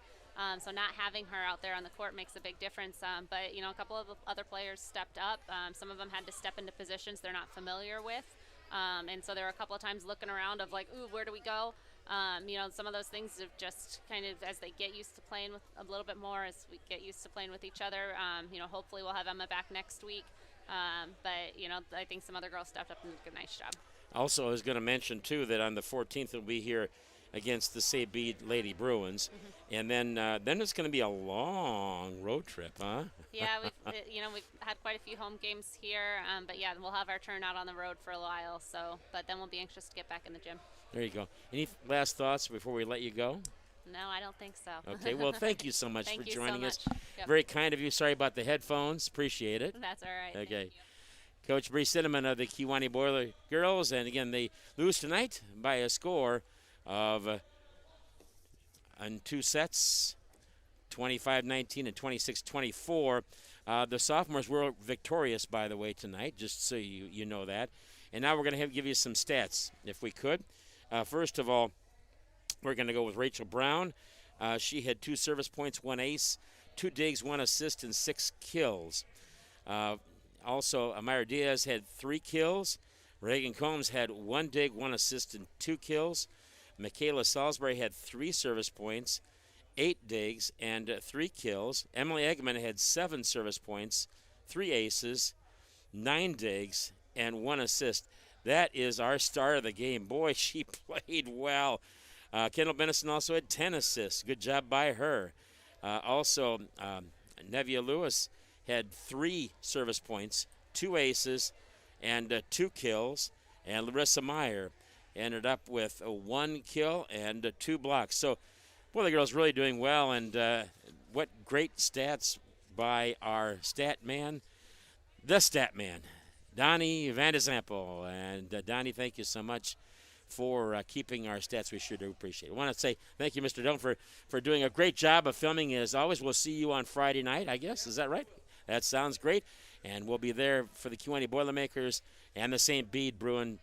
So not having her out there on the court makes a big difference. But a couple of other players stepped up. Some of them had to step into positions they're not familiar with. And so there were a couple of times looking around of like, ooh, where do we go? Some of those things have just kind of, as they get used to playing with a little bit more, as we get used to playing with each other, hopefully we'll have Emma back next week. But I think some other girls stepped up and did a nice job. Also, I was going to mention, too, that on the 14th we'll be here against the St. Bede Lady Bruins. And then it's going to be a long road trip, huh? Yeah, we've had quite a few home games here. But, yeah, we'll have our turn out on the road for a while. But then we'll be anxious to get back in the gym. There you go. Any last thoughts before we let you go? No, I don't think so. Okay, well, thank you so much for joining us. Yep. Very kind of you. Sorry about the headphones. Appreciate it. That's all right. Okay. Coach Bree Cinnamon of the Kewanee Boiler Girls, and again, they lose tonight by a score of on two sets, 25-19 and 26-24. The sophomores were victorious, by the way, tonight, just so you know that. And now we're going to give you some stats, if we could. First of all, we're going to go with Rachel Brown. She had 2 service points, 1 ace, 2 digs, 1 assist, and 6 kills. Also, Amira Diaz had 3 kills. Reagan Combs had 1 dig, 1 assist, and 2 kills. Michaela Salisbury had 3 service points, 8 digs, and 3 kills. Emily Eggman had 7 service points, 3 aces, 9 digs, and 1 assist. That is our star of the game. Boy, she played well. Kendall Benison also had 10 assists. Good job by her. Also, Nevia Lewis had 3 service points, 2 aces, and 2 kills. And Larissa Meyer ended up with 1 kill and 2 blocks. So, boy, the girl's really doing well. And what great stats by our stat man, the stat man, Donnie Van de Zample. And Donnie, thank you so much for keeping our stats. We sure do appreciate it. I want to say thank you, Mr. Dillon, for doing a great job of filming as always. We'll see you on Friday night, I guess. Is that right? That sounds great. And we'll be there for the Kewanee Boilermakers and the St. Bede Bruin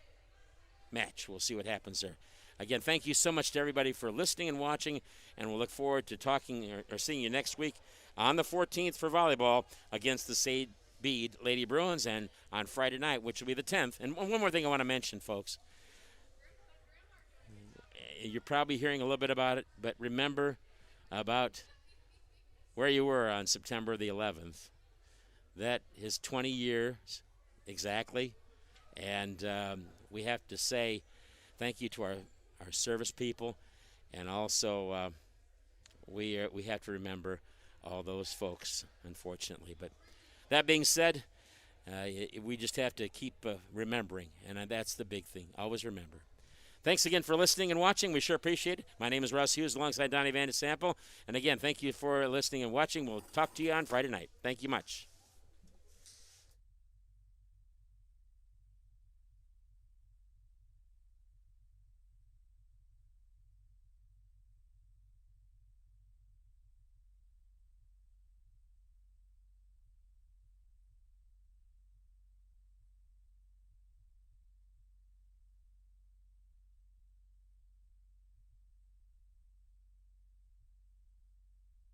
match. We'll see what happens there. Again, thank you so much to everybody for listening and watching, and we'll look forward to talking or seeing you next week on the 14th for volleyball against the St. Bede Lady Bruins, and on Friday night, which will be the 10th. And one more thing I want to mention, folks. You're probably hearing a little bit about it, but remember about where you were on September the 11th. That is 20 years exactly, and we have to say thank you to our service people, and also we have to remember all those folks, unfortunately. But that being said, we just have to keep remembering, and that's the big thing. Always remember. Thanks again for listening and watching. We sure appreciate it. My name is Russ Hughes alongside Donnie Van de Sample. And again, thank you for listening and watching. We'll talk to you on Friday night. Thank you much.